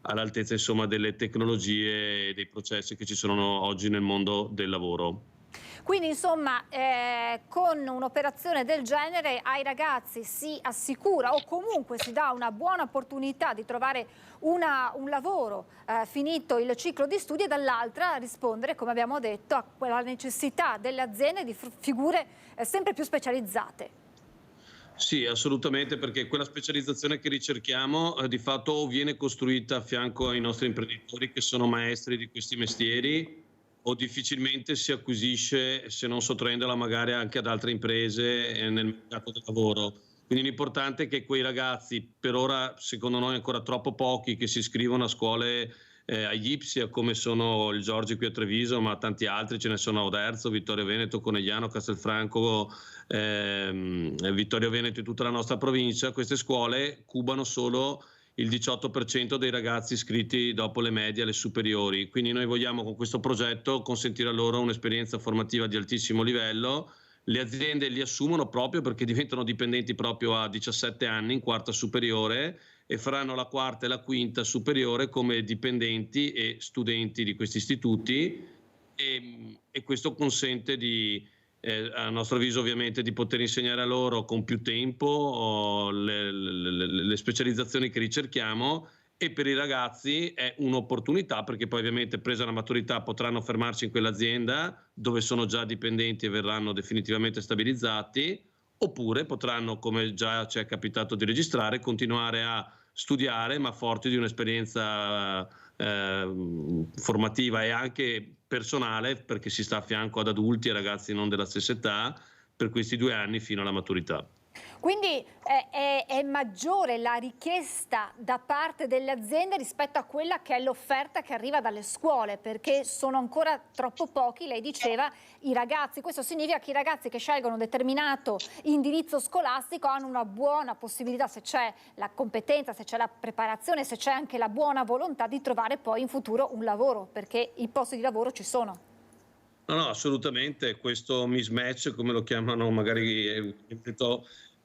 all'altezza, insomma, delle tecnologie e dei processi che ci sono oggi nel mondo del lavoro. Quindi insomma con un'operazione del genere ai ragazzi si assicura o comunque si dà una buona opportunità di trovare un lavoro finito il ciclo di studi, e dall'altra rispondere, come abbiamo detto, a quella necessità delle aziende di figure sempre più specializzate. Sì, assolutamente, perché quella specializzazione che ricerchiamo di fatto viene costruita a fianco ai nostri imprenditori che sono maestri di questi mestieri, o difficilmente si acquisisce se non sottraendola magari anche ad altre imprese nel mercato del lavoro. Quindi l'importante è che quei ragazzi, per ora secondo noi ancora troppo pochi, che si iscrivono a scuole agli IPSIA come sono il Giorgi qui a Treviso, ma tanti altri, ce ne sono a Oderzo, Vittorio Veneto, Conegliano, Castelfranco, Vittorio Veneto e tutta la nostra provincia. Queste scuole cubano solo il 18% dei ragazzi iscritti dopo le medie alle superiori, quindi noi vogliamo con questo progetto consentire a loro un'esperienza formativa di altissimo livello. Le aziende li assumono proprio perché diventano dipendenti proprio a 17 anni in quarta superiore, e faranno la quarta e la quinta superiore come dipendenti e studenti di questi istituti, e questo consente a nostro avviso ovviamente di poter insegnare a loro con più tempo le specializzazioni che ricerchiamo, e per i ragazzi è un'opportunità perché poi ovviamente presa la maturità potranno fermarsi in quell'azienda dove sono già dipendenti e verranno definitivamente stabilizzati, oppure potranno, come già ci è capitato di registrare, continuare a studiare ma forti di un'esperienza formativa e anche personale, perché si sta a fianco ad adulti e ragazzi non della stessa età per questi 2 anni fino alla maturità. Quindi è maggiore la richiesta da parte delle aziende rispetto a quella che è l'offerta che arriva dalle scuole, perché sono ancora troppo pochi, lei diceva, i ragazzi. Questo significa che i ragazzi che scelgono un determinato indirizzo scolastico hanno una buona possibilità, se c'è la competenza, se c'è la preparazione, se c'è anche la buona volontà di trovare poi in futuro un lavoro, perché i posti di lavoro ci sono. No, assolutamente, questo mismatch, come lo chiamano magari,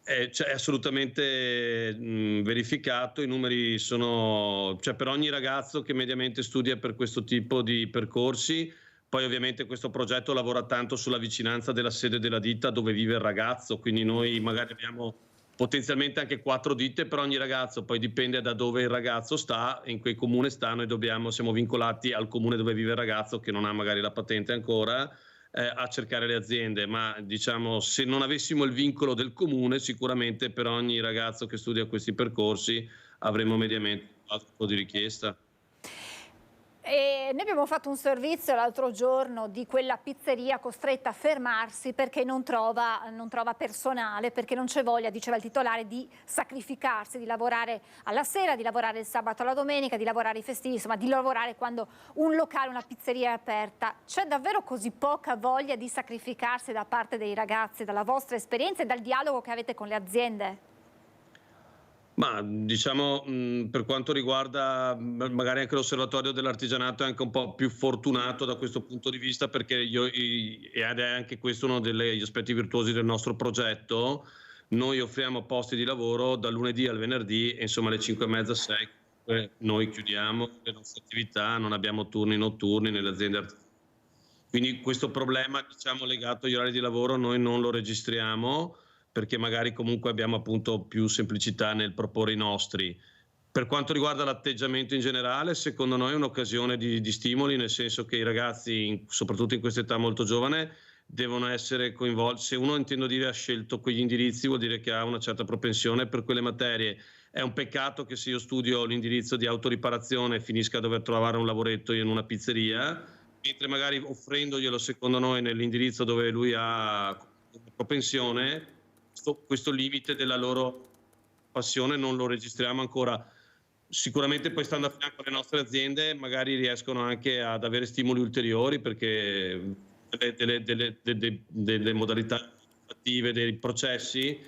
è assolutamente verificato. I numeri sono, cioè per ogni ragazzo che mediamente studia per questo tipo di percorsi, poi ovviamente questo progetto lavora tanto sulla vicinanza della sede della ditta dove vive il ragazzo, quindi noi magari abbiamo potenzialmente anche 4 ditte per ogni ragazzo, poi dipende da dove il ragazzo sta, in quel comune sta, noi siamo vincolati al comune dove vive il ragazzo che non ha magari la patente ancora, a cercare le aziende, ma diciamo se non avessimo il vincolo del comune sicuramente per ogni ragazzo che studia questi percorsi avremo mediamente un po' di richiesta. E noi abbiamo fatto un servizio l'altro giorno di quella pizzeria costretta a fermarsi perché non trova personale, perché non c'è voglia, diceva il titolare, di sacrificarsi, di lavorare alla sera, di lavorare il sabato alla domenica, di lavorare i festivi, insomma di lavorare quando un locale, una pizzeria è aperta. C'è davvero così poca voglia di sacrificarsi da parte dei ragazzi, dalla vostra esperienza e dal dialogo che avete con le aziende? Ma diciamo per quanto riguarda magari anche l'osservatorio dell'artigianato è anche un po' più fortunato da questo punto di vista, perché ed è anche questo uno degli aspetti virtuosi del nostro progetto. Noi offriamo posti di lavoro dal lunedì al venerdì e insomma alle 5:30-6 noi chiudiamo le nostre attività, non abbiamo turni notturni nelle aziende artigianali. Quindi questo problema diciamo legato agli orari di lavoro noi non lo registriamo, perché magari comunque abbiamo appunto più semplicità nel proporre i nostri. Per quanto riguarda l'atteggiamento in generale, secondo noi è un'occasione di stimoli, nel senso che i ragazzi, soprattutto in questa età molto giovane, devono essere coinvolti. Se uno, intendo dire, ha scelto quegli indirizzi, vuol dire che ha una certa propensione per quelle materie. È un peccato che se io studio l'indirizzo di autoriparazione finisca a dover trovare un lavoretto in una pizzeria, mentre magari offrendoglielo, secondo noi, nell'indirizzo dove lui ha una propensione, questo limite della loro passione non lo registriamo ancora. Sicuramente poi stando a fianco alle nostre aziende magari riescono anche ad avere stimoli ulteriori, perché delle modalità attive, dei processi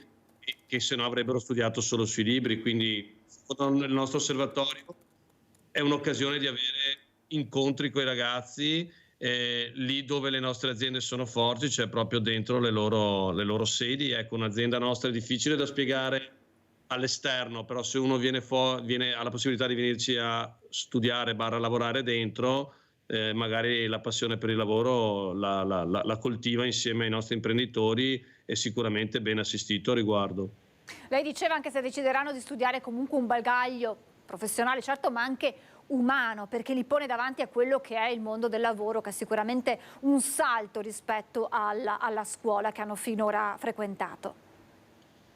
che se no avrebbero studiato solo sui libri. Quindi nel nostro osservatorio è un'occasione di avere incontri con i ragazzi lì dove le nostre aziende sono forti, cioè proprio dentro le loro sedi. Ecco, un'azienda nostra è difficile da spiegare all'esterno, però se uno ha la possibilità di venirci a studiare / lavorare dentro, magari la passione per il lavoro la coltiva insieme ai nostri imprenditori, è sicuramente ben assistito a riguardo. Lei diceva anche se decideranno di studiare comunque un bagaglio professionale, certo, ma anche umano, perché li pone davanti a quello che è il mondo del lavoro, che è sicuramente un salto rispetto alla scuola che hanno finora frequentato.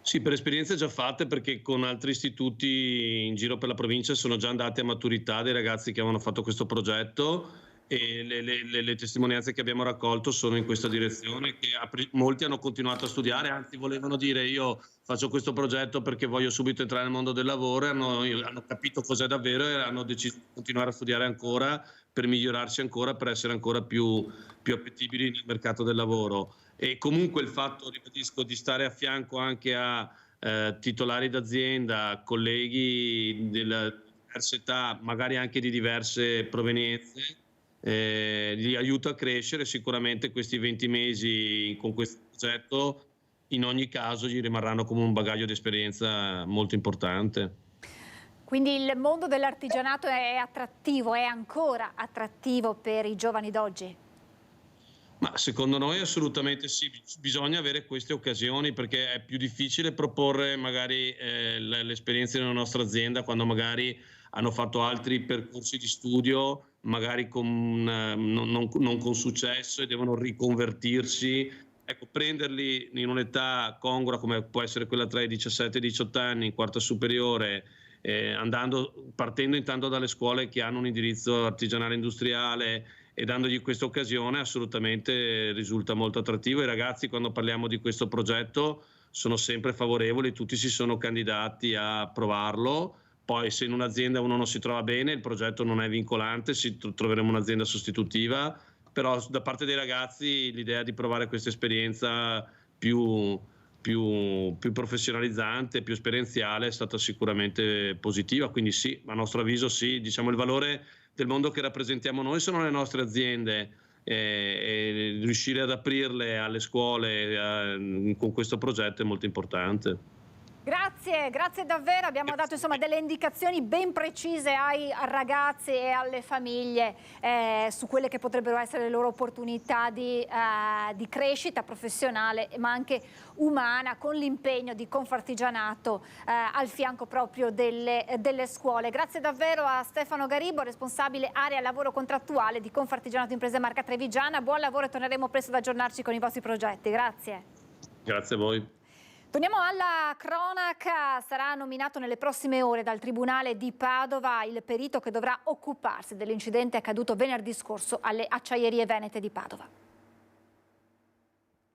Sì, per esperienze già fatte, perché con altri istituti in giro per la provincia sono già andati a maturità dei ragazzi che avevano fatto questo progetto, e le testimonianze che abbiamo raccolto sono in questa direzione, che molti hanno continuato a studiare, anzi volevano dire io faccio questo progetto perché voglio subito entrare nel mondo del lavoro, e hanno capito cos'è davvero e hanno deciso di continuare a studiare ancora per migliorarsi ancora, per essere ancora più appetibili nel mercato del lavoro. E comunque il fatto, ripetisco, di stare a fianco anche a titolari d'azienda, colleghi della diversa età, magari anche di diverse provenienze, li aiuta a crescere. Sicuramente questi 20 mesi con questo progetto in ogni caso gli rimarranno come un bagaglio di esperienza molto importante. Quindi il mondo dell'artigianato è attrattivo, è ancora attrattivo per i giovani d'oggi? Ma secondo noi assolutamente sì, bisogna avere queste occasioni, perché è più difficile proporre magari le esperienze nella nostra azienda quando magari hanno fatto altri percorsi di studio, magari non con successo, e devono riconvertirsi. Ecco, prenderli in un'età congrua come può essere quella tra i 17 e i 18 anni, in quarta superiore, partendo intanto dalle scuole che hanno un indirizzo artigianale industriale e dandogli questa occasione, assolutamente risulta molto attrattivo. I ragazzi, quando parliamo di questo progetto, sono sempre favorevoli, tutti si sono candidati a provarlo. Poi se in un'azienda uno non si trova bene, il progetto non è vincolante, troveremo un'azienda sostitutiva, però da parte dei ragazzi l'idea di provare questa esperienza più professionalizzante, più esperienziale è stata sicuramente positiva, quindi sì, a nostro avviso sì, diciamo il valore del mondo che rappresentiamo noi sono le nostre aziende e riuscire ad aprirle alle scuole con questo progetto è molto importante. Grazie davvero, abbiamo dato insomma delle indicazioni ben precise ai ragazzi e alle famiglie su quelle che potrebbero essere le loro opportunità di crescita professionale ma anche umana, con l'impegno di Confartigianato al fianco proprio delle scuole. Grazie davvero a Stefano Garibo, responsabile area lavoro contrattuale di Confartigianato Imprese Marca Trevigiana. Buon lavoro e torneremo presto ad aggiornarci con i vostri progetti. Grazie. Grazie a voi. Torniamo alla cronaca. Sarà nominato nelle prossime ore dal Tribunale di Padova il perito che dovrà occuparsi dell'incidente accaduto venerdì scorso alle Acciaierie Venete di Padova.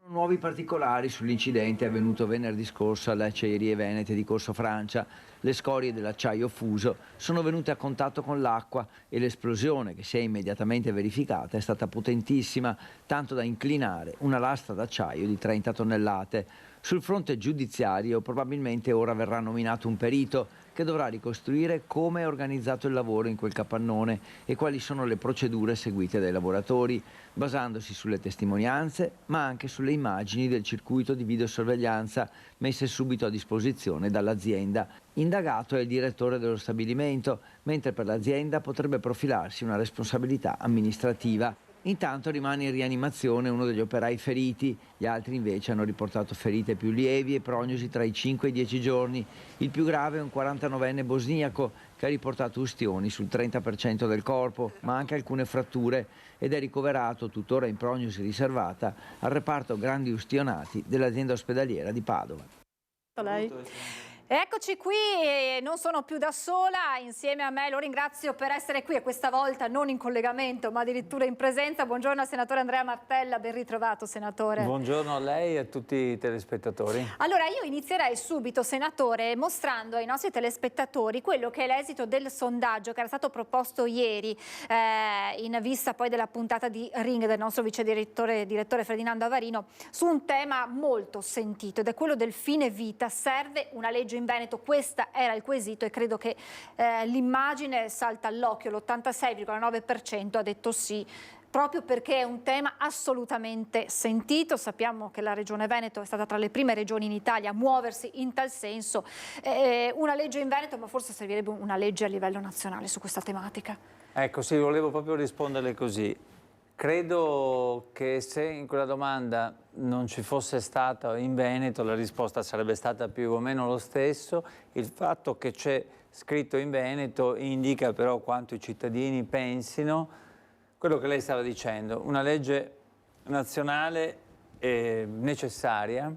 Nuovi particolari sull'incidente avvenuto venerdì scorso alle Acciaierie Venete di Corso Francia. Le scorie dell'acciaio fuso sono venute a contatto con l'acqua e l'esplosione, che si è immediatamente verificata, è stata potentissima, tanto da inclinare una lastra d'acciaio di 30 tonnellate. Sul fronte giudiziario probabilmente ora verrà nominato un perito che dovrà ricostruire come è organizzato il lavoro in quel capannone e quali sono le procedure seguite dai lavoratori, basandosi sulle testimonianze ma anche sulle immagini del circuito di videosorveglianza messe subito a disposizione dall'azienda. Indagato è il direttore dello stabilimento, mentre per l'azienda potrebbe profilarsi una responsabilità amministrativa. Intanto rimane in rianimazione uno degli operai feriti, gli altri invece hanno riportato ferite più lievi e prognosi tra i 5 e i 10 giorni. Il più grave è un 49enne bosniaco che ha riportato ustioni sul 30% del corpo, ma anche alcune fratture, ed è ricoverato, tuttora in prognosi riservata, al reparto grandi ustionati dell'azienda ospedaliera di Padova. Lei. Eccoci qui, non sono più da sola, insieme a me lo ringrazio per essere qui e questa volta non in collegamento ma addirittura in presenza. Buongiorno al senatore Andrea Martella, ben ritrovato senatore. Buongiorno a lei e a tutti i telespettatori. Allora io inizierei subito senatore mostrando ai nostri telespettatori quello che è l'esito del sondaggio che era stato proposto ieri in vista poi della puntata di Ring del nostro vice direttore Ferdinando Avarino su un tema molto sentito ed è quello del fine vita. Serve una legge in Veneto? Questo era il quesito e credo che l'immagine salta all'occhio, l'86,9% ha detto sì, proprio perché è un tema assolutamente sentito. Sappiamo che la Regione Veneto è stata tra le prime regioni in Italia a muoversi in tal senso. Una legge in Veneto, ma forse servirebbe una legge a livello nazionale su questa tematica. Ecco, sì, volevo proprio risponderle così. Credo che se in quella domanda non ci fosse stata in Veneto la risposta sarebbe stata più o meno lo stesso. Il fatto che c'è scritto in Veneto indica però quanto i cittadini pensino quello che lei stava dicendo, una legge nazionale necessaria.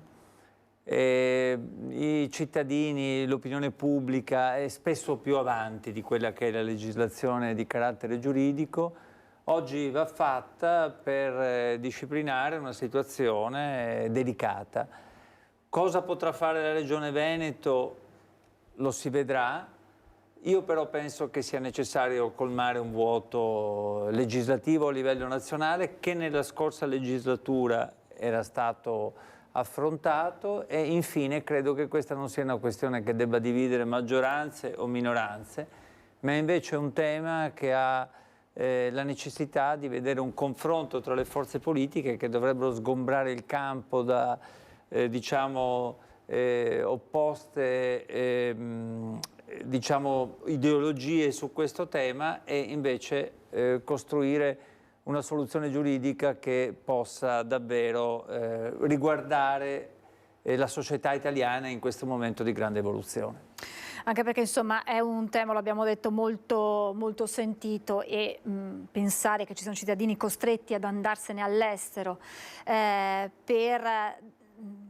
I cittadini, l'opinione pubblica è spesso più avanti di quella che è la legislazione di carattere giuridico. Oggi va fatta per disciplinare una situazione delicata. Cosa potrà fare la Regione Veneto? Lo si vedrà. Io però penso che sia necessario colmare un vuoto legislativo a livello nazionale che nella scorsa legislatura era stato affrontato e infine credo che questa non sia una questione che debba dividere maggioranze o minoranze, ma invece un tema che ha la necessità di vedere un confronto tra le forze politiche che dovrebbero sgombrare il campo da opposte ideologie su questo tema e invece costruire una soluzione giuridica che possa davvero riguardare la società italiana in questo momento di grande evoluzione. Anche perché insomma è un tema, l'abbiamo detto, molto, molto sentito e pensare che ci sono cittadini costretti ad andarsene all'estero per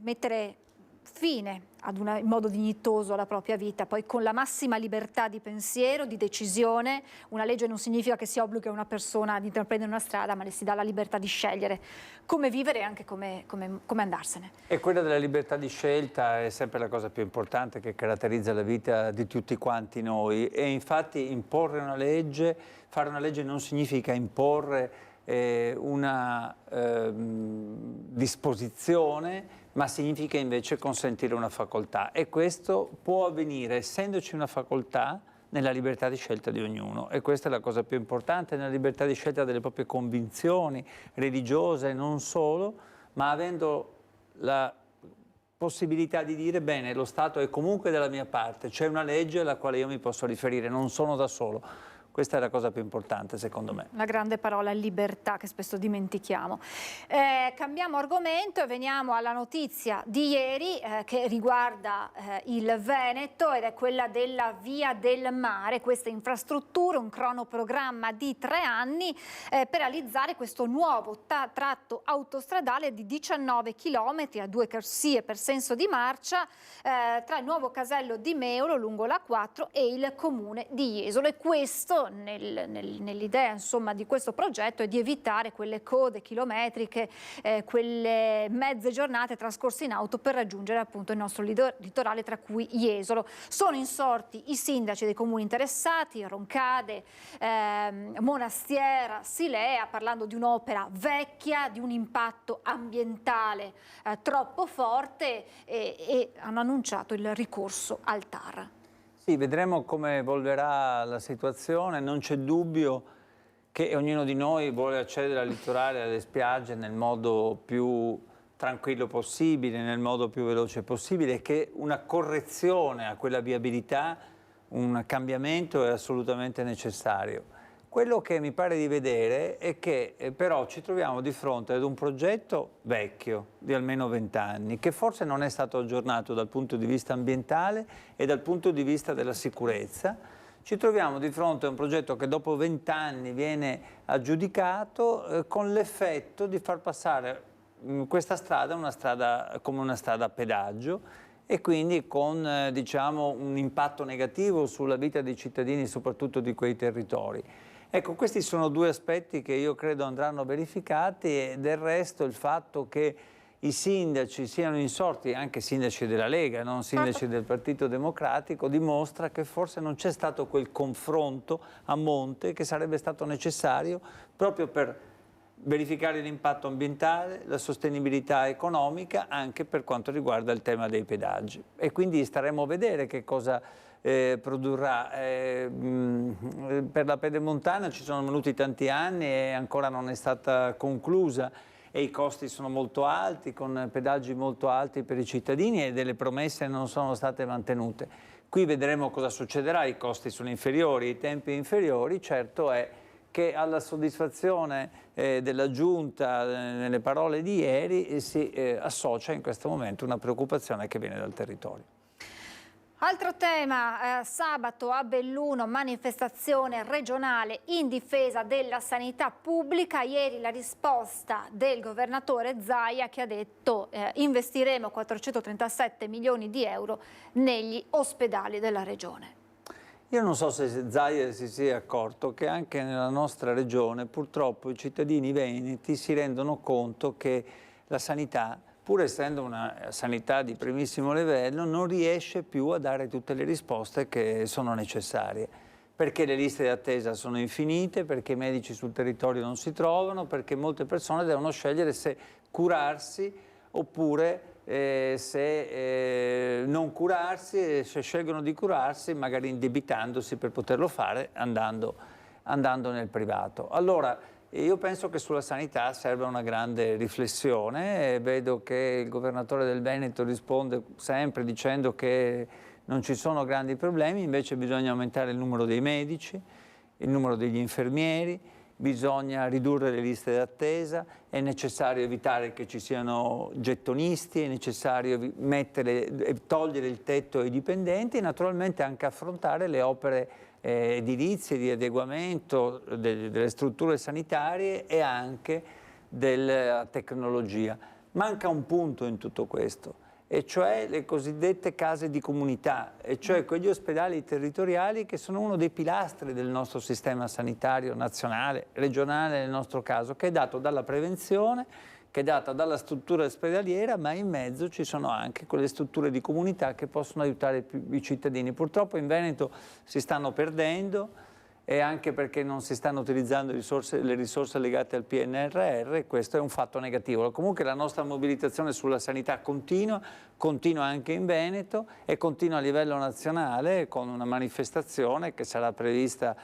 mettere fine in modo dignitoso alla propria vita, poi con la massima libertà di pensiero, di decisione. Una legge non significa che si obbliga una persona ad intraprendere una strada, ma le si dà la libertà di scegliere come vivere e anche come andarsene. E quella della libertà di scelta è sempre la cosa più importante che caratterizza la vita di tutti quanti noi, e infatti imporre una legge, fare una legge non significa imporre una disposizione, ma significa invece consentire una facoltà, e questo può avvenire essendoci una facoltà nella libertà di scelta di ognuno, e questa è la cosa più importante, nella libertà di scelta delle proprie convinzioni religiose e non solo, ma avendo la possibilità di dire bene, lo Stato è comunque dalla mia parte, c'è una legge alla quale io mi posso riferire, non sono da solo. Questa è la cosa più importante, secondo me. La grande parola libertà che spesso dimentichiamo. Cambiamo argomento e veniamo alla notizia di ieri che riguarda il Veneto, ed è quella della Via del Mare, questa infrastruttura, un cronoprogramma di 3 anni per realizzare questo nuovo tratto autostradale di 19 km a 2 corsie per senso di marcia tra il nuovo casello di Meulo lungo la 4 e il comune di Jesolo, e questo nell'idea insomma di questo progetto è di evitare quelle code chilometriche, quelle mezze giornate trascorse in auto per raggiungere appunto il nostro litorale, tra cui Jesolo. Sono insorti i sindaci dei comuni interessati, Roncade, Monastiera, Silea, parlando di un'opera vecchia, di un impatto ambientale troppo forte, e hanno annunciato il ricorso al TAR. Sì, vedremo come evolverà la situazione, non c'è dubbio che ognuno di noi vuole accedere al litorale, alle spiagge nel modo più tranquillo possibile, nel modo più veloce possibile, e che una correzione a quella viabilità, un cambiamento è assolutamente necessario. Quello che mi pare di vedere è che però ci troviamo di fronte ad un progetto vecchio, di almeno 20 anni, che forse non è stato aggiornato dal punto di vista ambientale e dal punto di vista della sicurezza. Ci troviamo di fronte a un progetto che dopo 20 anni viene aggiudicato con l'effetto di far passare questa strada come una strada a pedaggio, e quindi con diciamo, un impatto negativo sulla vita dei cittadini, soprattutto di quei territori. Ecco, questi sono 2 aspetti che io credo andranno verificati, e del resto il fatto che i sindaci siano insorti, anche sindaci della Lega, non sindaci del Partito Democratico, dimostra che forse non c'è stato quel confronto a monte che sarebbe stato necessario proprio per verificare l'impatto ambientale, la sostenibilità economica, anche per quanto riguarda il tema dei pedaggi. E quindi staremo a vedere che cosa produrrà. Per la Pedemontana ci sono venuti tanti anni e ancora non è stata conclusa, e i costi sono molto alti, con pedaggi molto alti per i cittadini, e delle promesse non sono state mantenute. Qui vedremo cosa succederà, i costi sono inferiori, i tempi inferiori. Certo è che alla soddisfazione della Giunta nelle parole di ieri si associa in questo momento una preoccupazione che viene dal territorio. Altro tema, sabato a Belluno, manifestazione regionale in difesa della sanità pubblica. Ieri la risposta del governatore Zaia, che ha detto investiremo 437 milioni di euro negli ospedali della regione. Io non so se Zaia si sia accorto che anche nella nostra regione purtroppo i cittadini veneti si rendono conto che la sanità, pur essendo una sanità di primissimo livello, non riesce più a dare tutte le risposte che sono necessarie, perché le liste di attesa sono infinite, perché i medici sul territorio non si trovano, perché molte persone devono scegliere se curarsi oppure se non curarsi, se scelgono di curarsi magari indebitandosi per poterlo fare andando nel privato. Allora, io penso che sulla sanità serve una grande riflessione, e vedo che il governatore del Veneto risponde sempre dicendo che non ci sono grandi problemi, invece bisogna aumentare il numero dei medici, il numero degli infermieri, bisogna ridurre le liste d'attesa, è necessario evitare che ci siano gettonisti, è necessario togliere il tetto ai dipendenti, e naturalmente anche affrontare le opere edilizie di adeguamento delle strutture sanitarie e anche della tecnologia. Manca un punto in tutto questo, e cioè le cosiddette case di comunità, e cioè quegli ospedali territoriali che sono uno dei pilastri del nostro sistema sanitario nazionale, regionale nel nostro caso, che è dato dalla prevenzione, che è data dalla struttura ospedaliera, ma in mezzo ci sono anche quelle strutture di comunità che possono aiutare i cittadini. Purtroppo in Veneto si stanno perdendo, e anche perché non si stanno utilizzando le risorse legate al PNRR, questo è un fatto negativo. Comunque la nostra mobilitazione sulla sanità continua anche in Veneto e continua a livello nazionale con una manifestazione che sarà prevista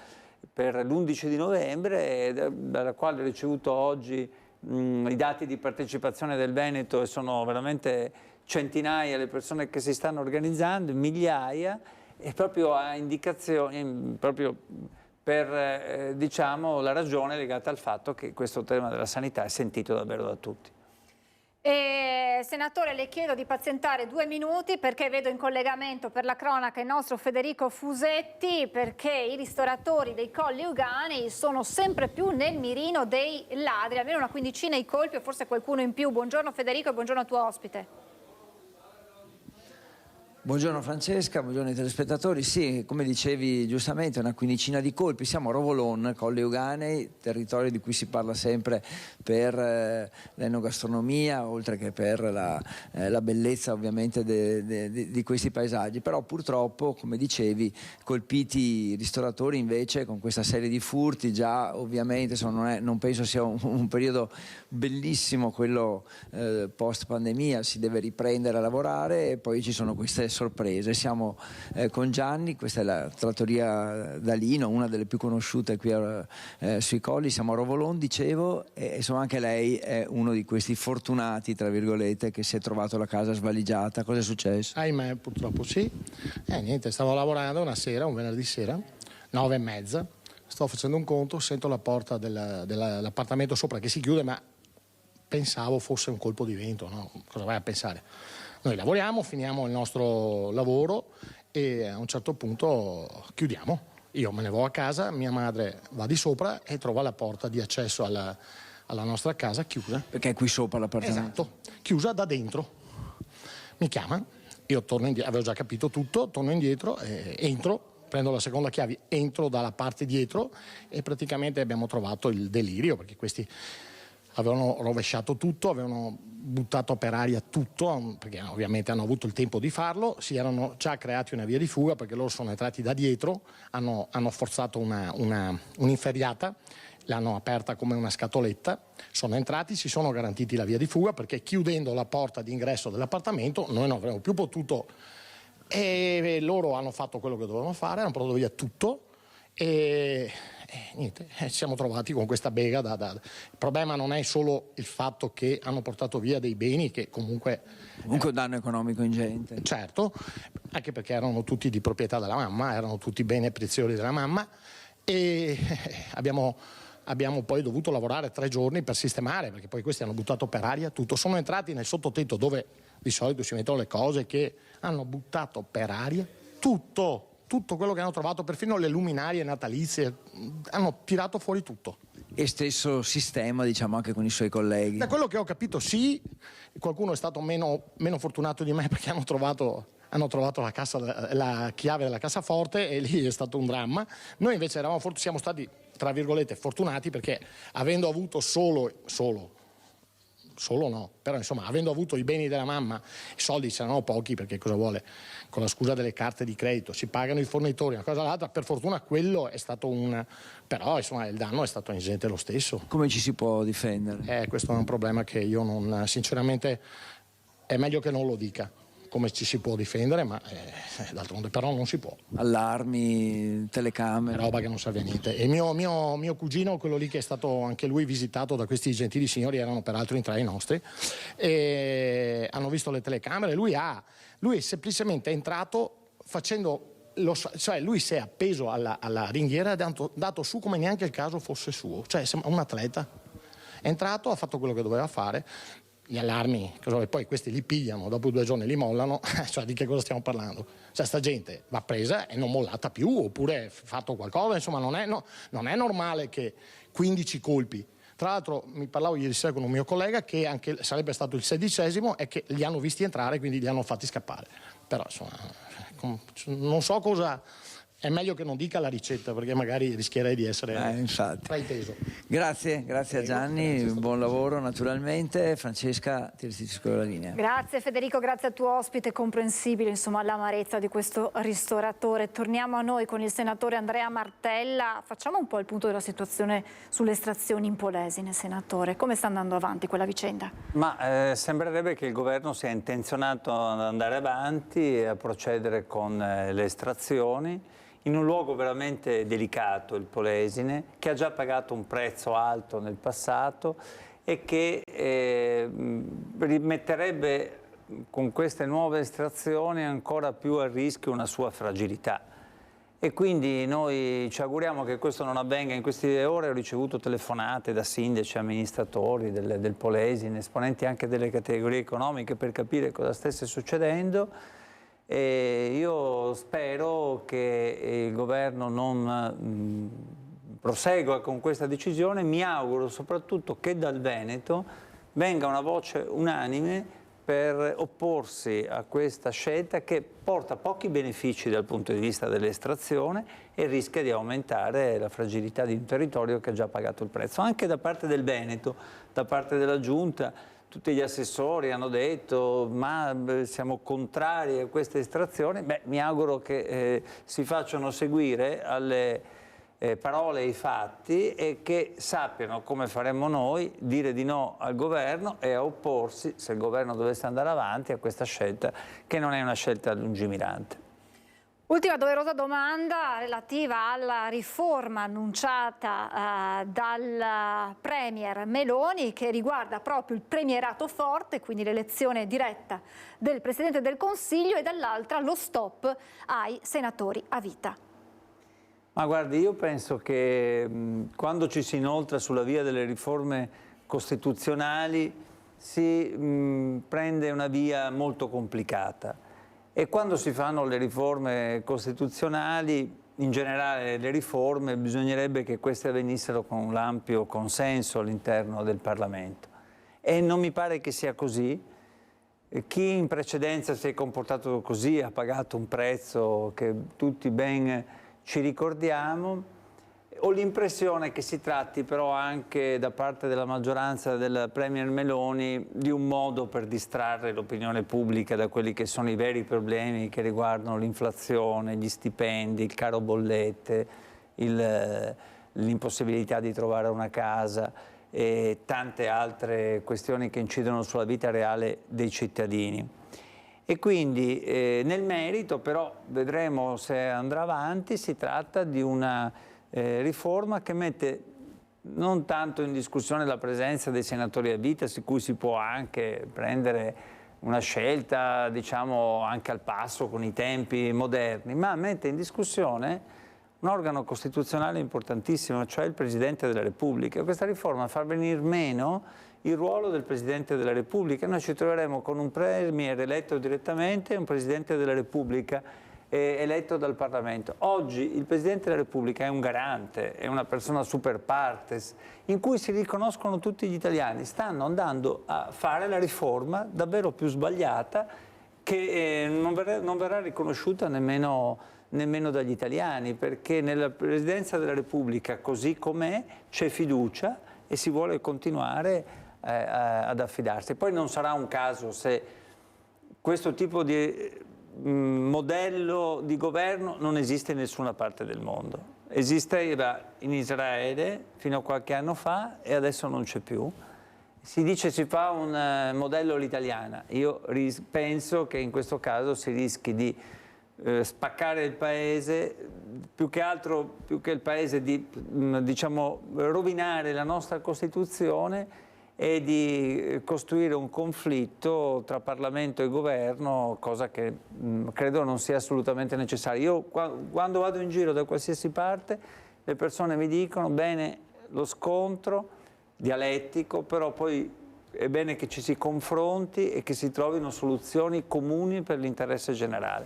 per l'11 di novembre, dalla quale ho ricevuto oggi i dati di partecipazione del Veneto, e sono veramente centinaia le persone che si stanno organizzando, migliaia, e proprio a indicazioni, proprio per diciamo, la ragione legata al fatto che questo tema della sanità è sentito davvero da tutti. Senatore, le chiedo di pazientare 2 minuti perché vedo in collegamento per la cronaca il nostro Federico Fusetti, perché i ristoratori dei Colli Euganei sono sempre più nel mirino dei ladri, almeno una quindicina i colpi o forse qualcuno in più. Buongiorno Federico e buongiorno al tuo ospite. Buongiorno Francesca, buongiorno ai telespettatori. Sì, come dicevi giustamente, una quindicina di colpi. Siamo a Rovolon, Colli Euganei, territorio di cui si parla sempre per l'enogastronomia, oltre che per la bellezza ovviamente di questi paesaggi. Però purtroppo, come dicevi, colpiti ristoratori invece con questa serie di furti. Già ovviamente non penso sia un periodo bellissimo quello post pandemia, si deve riprendere a lavorare e poi ci sono queste sorprese. Siamo con Gianni, questa è la trattoria Dalino, una delle più conosciute qui sui Colli. Siamo a Rovolon, dicevo, e insomma anche lei è uno di questi fortunati, tra virgolette, che si è trovato la casa svaligiata. Cosa è successo? Ahimè, purtroppo sì. Niente, stavo lavorando una sera, un venerdì sera, 9:30, sto facendo un conto, sento la porta dell'appartamento sopra che si chiude, ma pensavo fosse un colpo di vento, no? Cosa vai a pensare? Noi lavoriamo, finiamo il nostro lavoro e a un certo punto chiudiamo. Io me ne vado a casa, mia madre va di sopra e trova la porta di accesso alla nostra casa chiusa. Perché è qui sopra l'appartamento? Esatto, chiusa da dentro. Mi chiama, io torno indietro, avevo già capito tutto, torno indietro, entro, prendo la seconda chiave, entro dalla parte dietro e praticamente abbiamo trovato il delirio, perché questi avevano rovesciato tutto, avevano buttato per aria tutto, perché ovviamente hanno avuto il tempo di farlo, si erano già creati una via di fuga perché loro sono entrati da dietro, hanno forzato un'inferriata, l'hanno aperta come una scatoletta, sono entrati, si sono garantiti la via di fuga perché chiudendo la porta d'ingresso dell'appartamento noi non avremmo più potuto, e loro hanno fatto quello che dovevano fare, hanno portato via tutto e niente, ci siamo trovati con questa bega. Il problema non è solo il fatto che hanno portato via dei beni che comunque un danno economico ingente. Certo, anche perché erano tutti di proprietà della mamma, erano tutti beni preziosi della mamma e abbiamo poi dovuto lavorare 3 giorni per sistemare, perché poi questi hanno buttato per aria tutto. Sono entrati nel sottotetto dove di solito si mettono le cose, che hanno buttato per aria tutto quello che hanno trovato, perfino le luminarie natalizie, hanno tirato fuori tutto. E stesso sistema, diciamo, anche con i suoi colleghi. Da quello che ho capito sì, qualcuno è stato meno fortunato di me perché hanno trovato la chiave della cassaforte e lì è stato un dramma. Noi invece siamo stati, tra virgolette, fortunati perché avendo avuto solo no, però insomma avendo avuto i beni della mamma, i soldi c'erano pochi perché cosa vuole, con la scusa delle carte di credito si pagano i fornitori, una cosa l'altra, per fortuna quello è stato però insomma il danno è stato ingente lo stesso. Come ci si può difendere? Questo è un problema che io non, sinceramente è meglio che non lo dica come ci si può difendere, ma d'altronde però non si può. Allarmi, telecamere. Roba che non serve a niente. E mio cugino, quello lì che è stato anche lui visitato da questi gentili signori, erano peraltro in 3 i nostri, e hanno visto le telecamere. Lui è semplicemente entrato facendo cioè lui si è appeso alla ringhiera e ha dato su come neanche il caso fosse suo, cioè sembra un atleta. È entrato, ha fatto quello che doveva fare. Gli allarmi, poi questi li pigliano, dopo 2 giorni li mollano, cioè di che cosa stiamo parlando? Cioè sta gente va presa e non mollata più, oppure fatto qualcosa, insomma non è normale che 15 colpi Tra l'altro mi parlavo ieri sera con un mio collega che anche sarebbe stato il 16° e che li hanno visti entrare, quindi li hanno fatti scappare. Però insomma, non so cosa... È meglio che non dica la ricetta, perché magari rischierei di essere frainteso. Grazie a Gianni, buon lavoro naturalmente. Francesca, ti restituisco la linea. Grazie Federico, grazie al tuo ospite, comprensibile insomma l'amarezza di questo ristoratore. Torniamo a noi con il senatore Andrea Martella. Facciamo un po' il punto della situazione sulle estrazioni in Polesine, senatore. Come sta andando avanti quella vicenda? Ma sembrerebbe che il governo sia intenzionato ad andare avanti e a procedere con le estrazioni in un luogo veramente delicato, il Polesine, che ha già pagato un prezzo alto nel passato e che rimetterebbe con queste nuove estrazioni ancora più a rischio una sua fragilità. E quindi noi ci auguriamo che questo non avvenga. In queste ore ho ricevuto telefonate da sindaci, amministratori del Polesine, esponenti anche delle categorie economiche per capire cosa stesse succedendo. E io spero che il governo non prosegua con questa decisione. Mi auguro soprattutto che dal Veneto venga una voce unanime per opporsi a questa scelta che porta pochi benefici dal punto di vista dell'estrazione e rischia di aumentare la fragilità di un territorio che ha già pagato il prezzo. Anche da parte del Veneto, da parte della Giunta, tutti gli assessori hanno detto ma siamo contrari a queste estrazioni. Mi auguro che si facciano seguire alle parole e i fatti e che sappiano, come faremmo noi, dire di no al governo e a opporsi, se il governo dovesse andare avanti, a questa scelta che non è una scelta lungimirante. Ultima doverosa domanda relativa alla riforma annunciata dal Premier Meloni, che riguarda proprio il premierato forte, quindi l'elezione diretta del Presidente del Consiglio, e dall'altra lo stop ai senatori a vita. Ma guardi, io penso che quando ci si inoltra sulla via delle riforme costituzionali si prende una via molto complicata. E quando si fanno le riforme costituzionali, in generale le riforme, bisognerebbe che queste avvenissero con un ampio consenso all'interno del Parlamento. E non mi pare che sia così. Chi in precedenza si è comportato così ha pagato un prezzo che tutti ben ci ricordiamo. Ho l'impressione che si tratti però anche da parte della maggioranza del Premier Meloni di un modo per distrarre l'opinione pubblica da quelli che sono i veri problemi che riguardano l'inflazione, gli stipendi, il caro bollette, l'impossibilità di trovare una casa e tante altre questioni che incidono sulla vita reale dei cittadini. E quindi nel merito però vedremo se andrà avanti. Si tratta di una riforma che mette non tanto in discussione la presenza dei senatori a vita, su cui si può anche prendere una scelta, diciamo, anche al passo con i tempi moderni, ma mette in discussione un organo costituzionale importantissimo, cioè il Presidente della Repubblica. Questa riforma fa venire meno il ruolo del Presidente della Repubblica. Noi ci troveremo con un Premier eletto direttamente e un Presidente della Repubblica eletto dal Parlamento. Oggi il Presidente della Repubblica è un garante, è una persona super partes, in cui si riconoscono tutti gli italiani. Stanno andando a fare la riforma davvero più sbagliata, che non verrà riconosciuta nemmeno dagli italiani, perché nella Presidenza della Repubblica, così com'è, c'è fiducia e si vuole continuare ad affidarsi. Poi non sarà un caso se questo tipo di modello di governo non esiste in nessuna parte del mondo. Esisteva in Israele fino a qualche anno fa e adesso non c'è più. Si dice si fa un modello all'italiana. Io penso che in questo caso si rischi di spaccare il paese, più che il paese di diciamo, rovinare la nostra Costituzione e di costruire un conflitto tra Parlamento e Governo, cosa che credo non sia assolutamente necessaria. Io quando vado in giro da qualsiasi parte, le persone mi dicono bene lo scontro dialettico, però poi è bene che ci si confronti e che si trovino soluzioni comuni per l'interesse generale.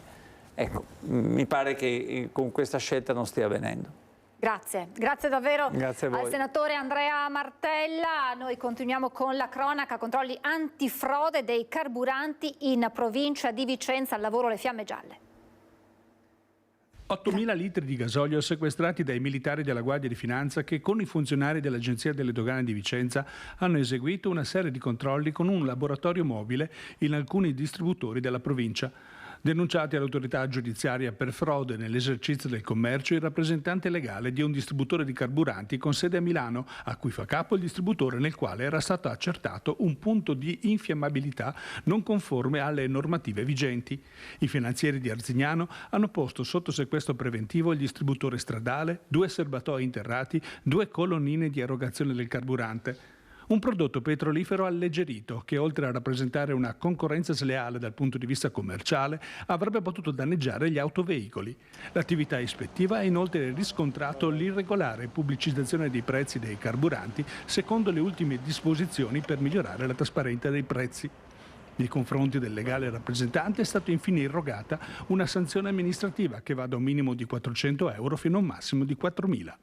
Ecco, mi pare che con questa scelta non stia avvenendo. Grazie davvero Grazie a voi. al senatore Andrea Martella. Noi continuiamo con la cronaca, controlli antifrode dei carburanti in provincia di Vicenza, al lavoro le fiamme gialle. 8.000 litri di gasolio sequestrati dai militari della Guardia di Finanza che con i funzionari dell'Agenzia delle Dogane di Vicenza hanno eseguito una serie di controlli con un laboratorio mobile in alcuni distributori della provincia. Denunciati all'autorità giudiziaria per frode nell'esercizio del commercio il rappresentante legale di un distributore di carburanti con sede a Milano, a cui fa capo il distributore nel quale era stato accertato un punto di infiammabilità non conforme alle normative vigenti. I finanzieri di Arzignano hanno posto sotto sequestro preventivo il distributore stradale, 2 serbatoi interrati, 2 colonnine di erogazione del carburante. Un prodotto petrolifero alleggerito che, oltre a rappresentare una concorrenza sleale dal punto di vista commerciale, avrebbe potuto danneggiare gli autoveicoli. L'attività ispettiva ha inoltre riscontrato l'irregolare pubblicizzazione dei prezzi dei carburanti secondo le ultime disposizioni per migliorare la trasparenza dei prezzi. Nei confronti del legale rappresentante è stata infine irrogata una sanzione amministrativa che va da un minimo di 400 euro fino a un massimo di 4.000.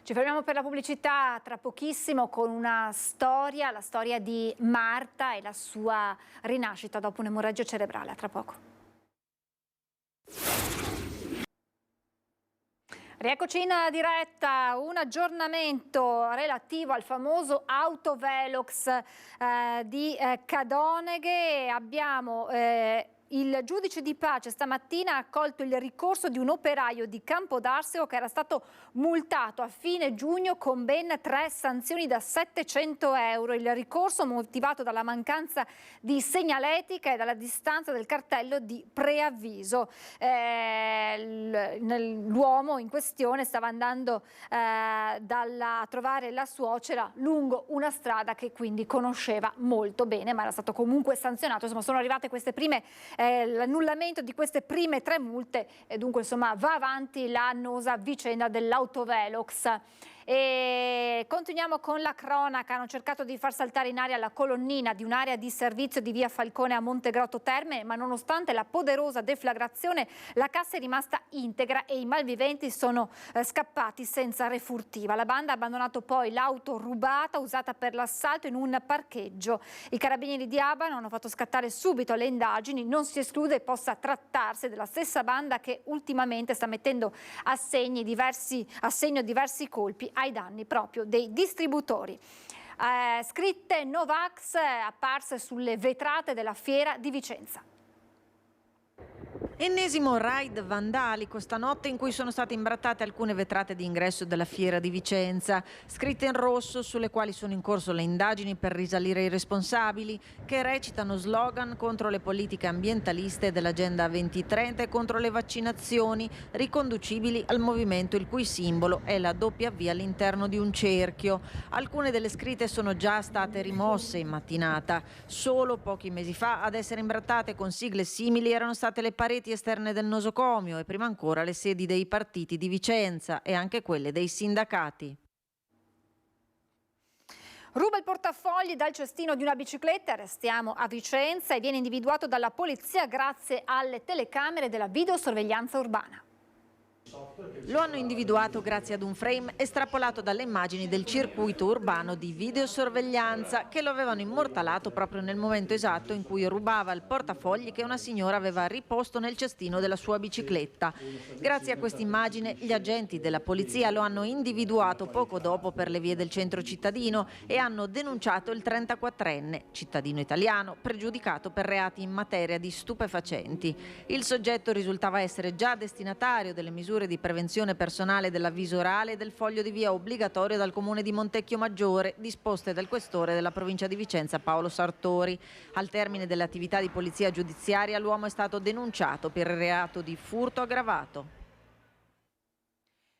Ci fermiamo per la pubblicità tra pochissimo con una storia, la storia di Marta e la sua rinascita dopo un'emorragia cerebrale. A tra poco. Rieccoci in diretta, un aggiornamento relativo al famoso autovelox di Cadoneghe. Abbiamo il giudice di pace stamattina ha accolto il ricorso di un operaio di Campodarsego che era stato multato a fine giugno con ben 3 sanzioni da 700 euro. Il ricorso motivato dalla mancanza di segnaletica e dalla distanza del cartello di preavviso. L'uomo in questione stava andando a trovare la suocera lungo una strada che quindi conosceva molto bene, ma era stato comunque sanzionato. Insomma, sono arrivate queste prime l'annullamento di queste prime 3 multe e dunque insomma va avanti la annosa vicenda dell'autovelox. E continuiamo con la cronaca. Hanno cercato di far saltare in aria la colonnina di un'area di servizio di via Falcone a Montegrotto Terme, ma nonostante la poderosa deflagrazione la cassa è rimasta integra e i malviventi sono scappati senza refurtiva. La banda ha abbandonato poi l'auto rubata usata per l'assalto in un parcheggio. I carabinieri di Abano hanno fatto scattare subito le indagini. Non si esclude possa trattarsi della stessa banda che ultimamente sta mettendo a segno diversi colpi ai danni proprio dei distributori. Scritte Novax apparse sulle vetrate della fiera di Vicenza. Ennesimo raid vandalico stanotte in cui sono state imbrattate alcune vetrate di ingresso della fiera di Vicenza, scritte in rosso sulle quali sono in corso le indagini per risalire i responsabili, che recitano slogan contro le politiche ambientaliste dell'Agenda 2030 e contro le vaccinazioni, riconducibili al movimento il cui simbolo è la W all'interno di un cerchio. Alcune delle scritte sono già state rimosse in mattinata. Solo pochi mesi fa ad essere imbrattate con sigle simili erano state le pareti esterne del nosocomio e prima ancora le sedi dei partiti di Vicenza e anche quelle dei sindacati. Ruba il portafogli dal cestino di una bicicletta, restiamo a Vicenza, e viene individuato dalla polizia grazie alle telecamere della videosorveglianza urbana. Lo hanno individuato grazie ad un frame estrapolato dalle immagini del circuito urbano di videosorveglianza che lo avevano immortalato proprio nel momento esatto in cui rubava il portafogli che una signora aveva riposto nel cestino della sua bicicletta. Grazie a questa immagine gli agenti della polizia lo hanno individuato poco dopo per le vie del centro cittadino e hanno denunciato il 34enne, cittadino italiano, pregiudicato per reati in materia di stupefacenti. Il soggetto risultava essere già destinatario delle misure di prevenzione personale dell'avviso orale e del foglio di via obbligatorio dal comune di Montecchio Maggiore, disposte dal questore della provincia di Vicenza Paolo Sartori. Al termine dell'attività di polizia giudiziaria l'uomo è stato denunciato per il reato di furto aggravato.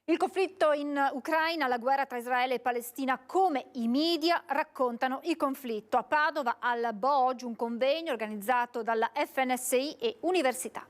Il conflitto in Ucraina, la guerra tra Israele e Palestina, come i media raccontano il conflitto. A Padova al BO oggi un convegno organizzato dalla FNSI e Università.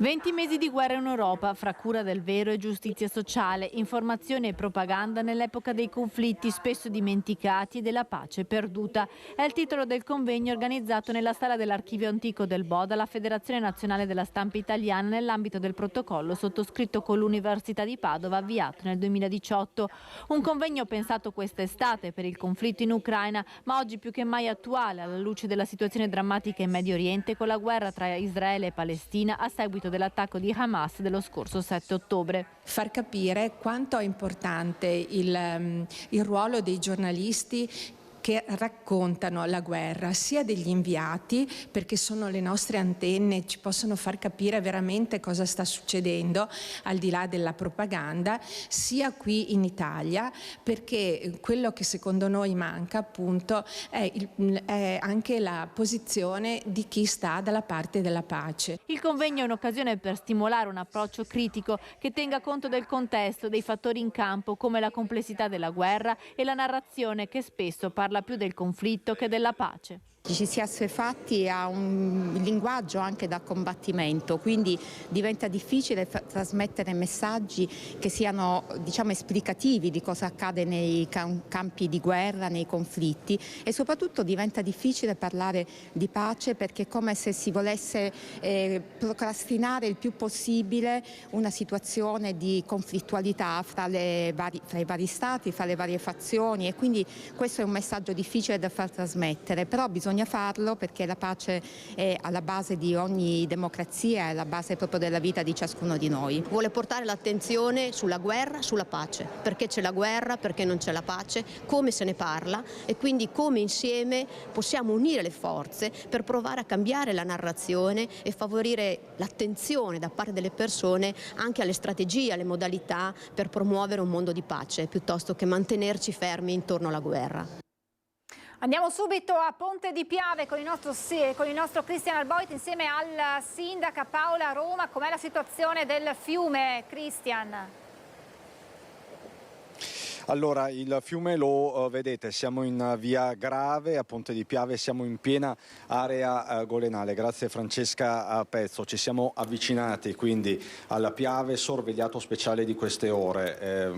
20 mesi di guerra in Europa, fra cura del vero e giustizia sociale, informazione e propaganda nell'epoca dei conflitti spesso dimenticati e della pace perduta. È il titolo del convegno organizzato nella sala dell'Archivio Antico del Bo dalla Federazione Nazionale della Stampa Italiana nell'ambito del protocollo sottoscritto con l'Università di Padova avviato nel 2018. Un convegno pensato quest'estate per il conflitto in Ucraina, ma oggi più che mai attuale alla luce della situazione drammatica in Medio Oriente con la guerra tra Israele e Palestina a seguito dell'attacco di Hamas dello scorso 7 ottobre. Far capire quanto è importante il ruolo dei giornalisti che raccontano la guerra, sia degli inviati, perché sono le nostre antenne, ci possono far capire veramente cosa sta succedendo al di là della propaganda, sia qui in Italia, perché quello che secondo noi manca appunto è anche la posizione di chi sta dalla parte della pace. Il convegno è un'occasione per stimolare un approccio critico che tenga conto del contesto, dei fattori in campo come la complessità della guerra e la narrazione che spesso parla più del conflitto che della pace. Ci si è assuefatti a un linguaggio anche da combattimento, quindi diventa difficile trasmettere messaggi che siano, diciamo, esplicativi di cosa accade nei campi di guerra, nei conflitti, e soprattutto diventa difficile parlare di pace perché è come se si volesse procrastinare il più possibile una situazione di conflittualità fra i vari stati, fra le varie fazioni, e quindi questo è un messaggio difficile da far trasmettere, però bisogna farlo perché la pace è alla base di ogni democrazia, è alla base proprio della vita di ciascuno di noi. Vuole portare l'attenzione sulla guerra, sulla pace, perché c'è la guerra, perché non c'è la pace, come se ne parla e quindi come insieme possiamo unire le forze per provare a cambiare la narrazione e favorire l'attenzione da parte delle persone anche alle strategie, alle modalità per promuovere un mondo di pace piuttosto che mantenerci fermi intorno alla guerra. Andiamo subito a Ponte di Piave con il nostro Cristian Alboit insieme alla sindaca Paola Roma. Com'è la situazione del fiume, Cristian? Allora, il fiume lo vedete, siamo in via Grave, a Ponte di Piave, siamo in piena area golenale. Grazie Francesca Pezzo, ci siamo avvicinati quindi alla Piave, sorvegliato speciale di queste ore.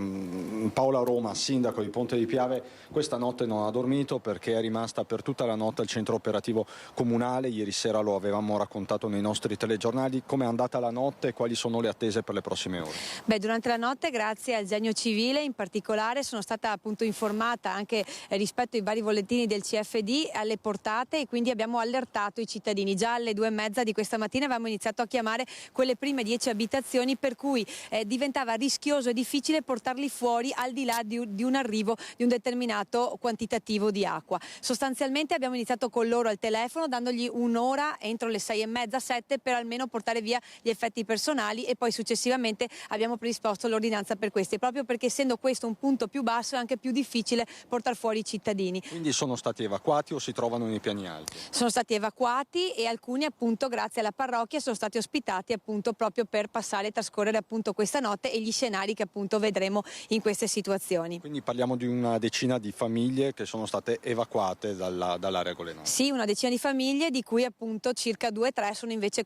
Paola Roma, sindaco di Ponte di Piave, questa notte non ha dormito perché è rimasta per tutta la notte al centro operativo comunale. Ieri sera lo avevamo raccontato nei nostri telegiornali. Com'è andata la notte e quali sono le attese per le prossime ore? Durante la notte, grazie al Genio Civile in particolare, sono stata appunto informata anche rispetto ai vari bollettini del CFD alle portate, e quindi abbiamo allertato i cittadini. Già alle 2:30 di questa mattina avevamo iniziato a chiamare quelle prime 10 abitazioni per cui diventava rischioso e difficile portarli fuori al di là di un arrivo di un determinato quantitativo di acqua. Sostanzialmente abbiamo iniziato con loro al telefono dandogli un'ora entro le 6:30, 7 per almeno portare via gli effetti personali, e poi successivamente abbiamo predisposto l'ordinanza per questi, proprio perché essendo questo un punto più basso è anche più difficile portare fuori i cittadini. Quindi sono stati evacuati o si trovano nei piani alti? Sono stati evacuati e alcuni appunto grazie alla parrocchia sono stati ospitati appunto proprio per passare e trascorrere appunto questa notte e gli scenari che appunto vedremo in queste situazioni. Quindi parliamo di una decina di famiglie che sono state evacuate dall'area golenale? Sì, una decina di famiglie, di cui appunto circa 2 o 3 sono invece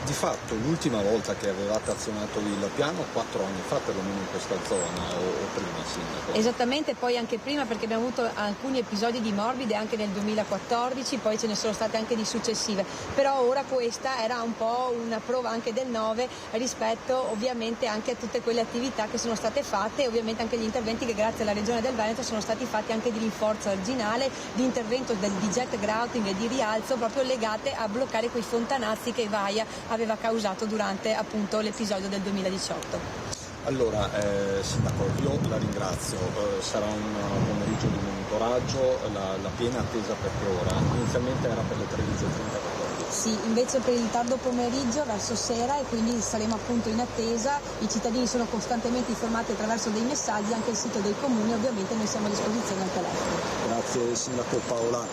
Di fatto l'ultima volta che avevate azionato il piano 4 anni fa perlomeno in questa zona o prima, sindaco? Esattamente, poi anche prima perché abbiamo avuto alcuni episodi di morbide anche nel 2014, poi ce ne sono state anche di successive, però ora questa era un po' una prova anche del 9 rispetto ovviamente anche a tutte quelle attività che sono state fatte e ovviamente anche gli interventi che grazie alla Regione del Veneto sono stati fatti anche di rinforzo arginale, di intervento di jet grouting e di rialzo proprio legate a bloccare quei fontanazzi che Vaia aveva causato durante appunto l'episodio del 2018. Allora, sindaco, io la ringrazio, sarà un pomeriggio di monitoraggio, la piena attesa per che ora? Inizialmente era per le 13:30. Sì, invece per il tardo pomeriggio verso sera, e quindi saremo appunto in attesa. I cittadini sono costantemente informati attraverso dei messaggi, anche il sito del comune, ovviamente noi siamo a disposizione al telefono. Grazie sindaco. Paola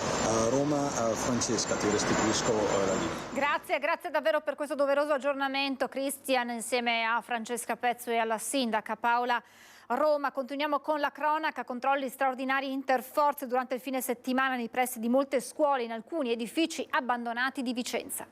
Roma. Francesca, ti restituisco la linea. Grazie davvero per questo doveroso aggiornamento, Cristian, insieme a Francesca Pezzo e alla sindaca Paola Roma. Continuiamo con la cronaca, controlli straordinari interforze durante il fine settimana nei pressi di molte scuole in alcuni edifici abbandonati di Vicenza.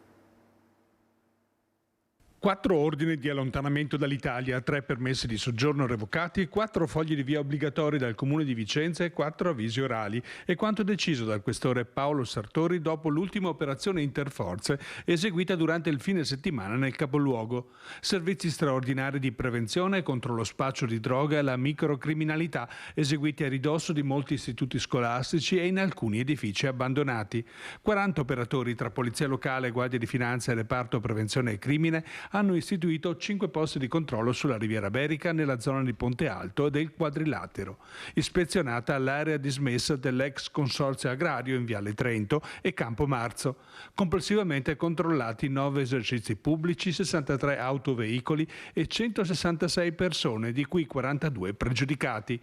4 ordini di allontanamento dall'Italia, 3 permessi di soggiorno revocati, 4 fogli di via obbligatori dal Comune di Vicenza e 4 avvisi orali. È quanto deciso dal questore Paolo Sartori dopo l'ultima operazione interforze eseguita durante il fine settimana nel capoluogo. Servizi straordinari di prevenzione contro lo spaccio di droga e la microcriminalità eseguiti a ridosso di molti istituti scolastici e in alcuni edifici abbandonati. 40 operatori tra Polizia Locale, Guardia di Finanza e Reparto Prevenzione e Crimine hanno istituito 5 posti di controllo sulla Riviera Berica nella zona di Ponte Alto e del Quadrilatero. Ispezionata l'area dismessa dell'ex consorzio agrario in Viale Trento e Campo Marzo. Complessivamente controllati 9 esercizi pubblici, 63 autoveicoli e 166 persone, di cui 42 pregiudicati.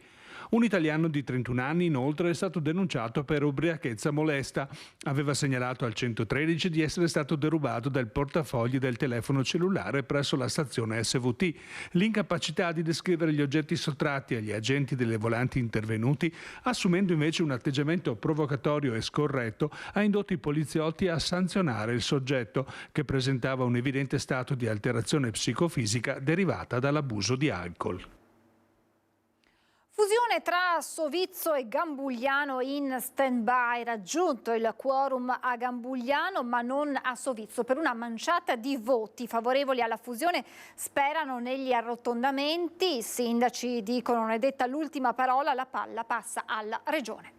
Un italiano di 31 anni inoltre è stato denunciato per ubriachezza molesta. Aveva segnalato al 113 di essere stato derubato del portafogli del telefono cellulare presso la stazione SVT. L'incapacità di descrivere gli oggetti sottratti agli agenti delle volanti intervenuti, assumendo invece un atteggiamento provocatorio e scorretto, ha indotto i poliziotti a sanzionare il soggetto, che presentava un evidente stato di alterazione psicofisica derivata dall'abuso di alcol. Fusione tra Sovizzo e Gambugliano in stand-by, raggiunto il quorum a Gambugliano ma non a Sovizzo. Per una manciata di voti favorevoli alla fusione sperano negli arrotondamenti. I sindaci dicono non è detta l'ultima parola, la palla passa alla regione.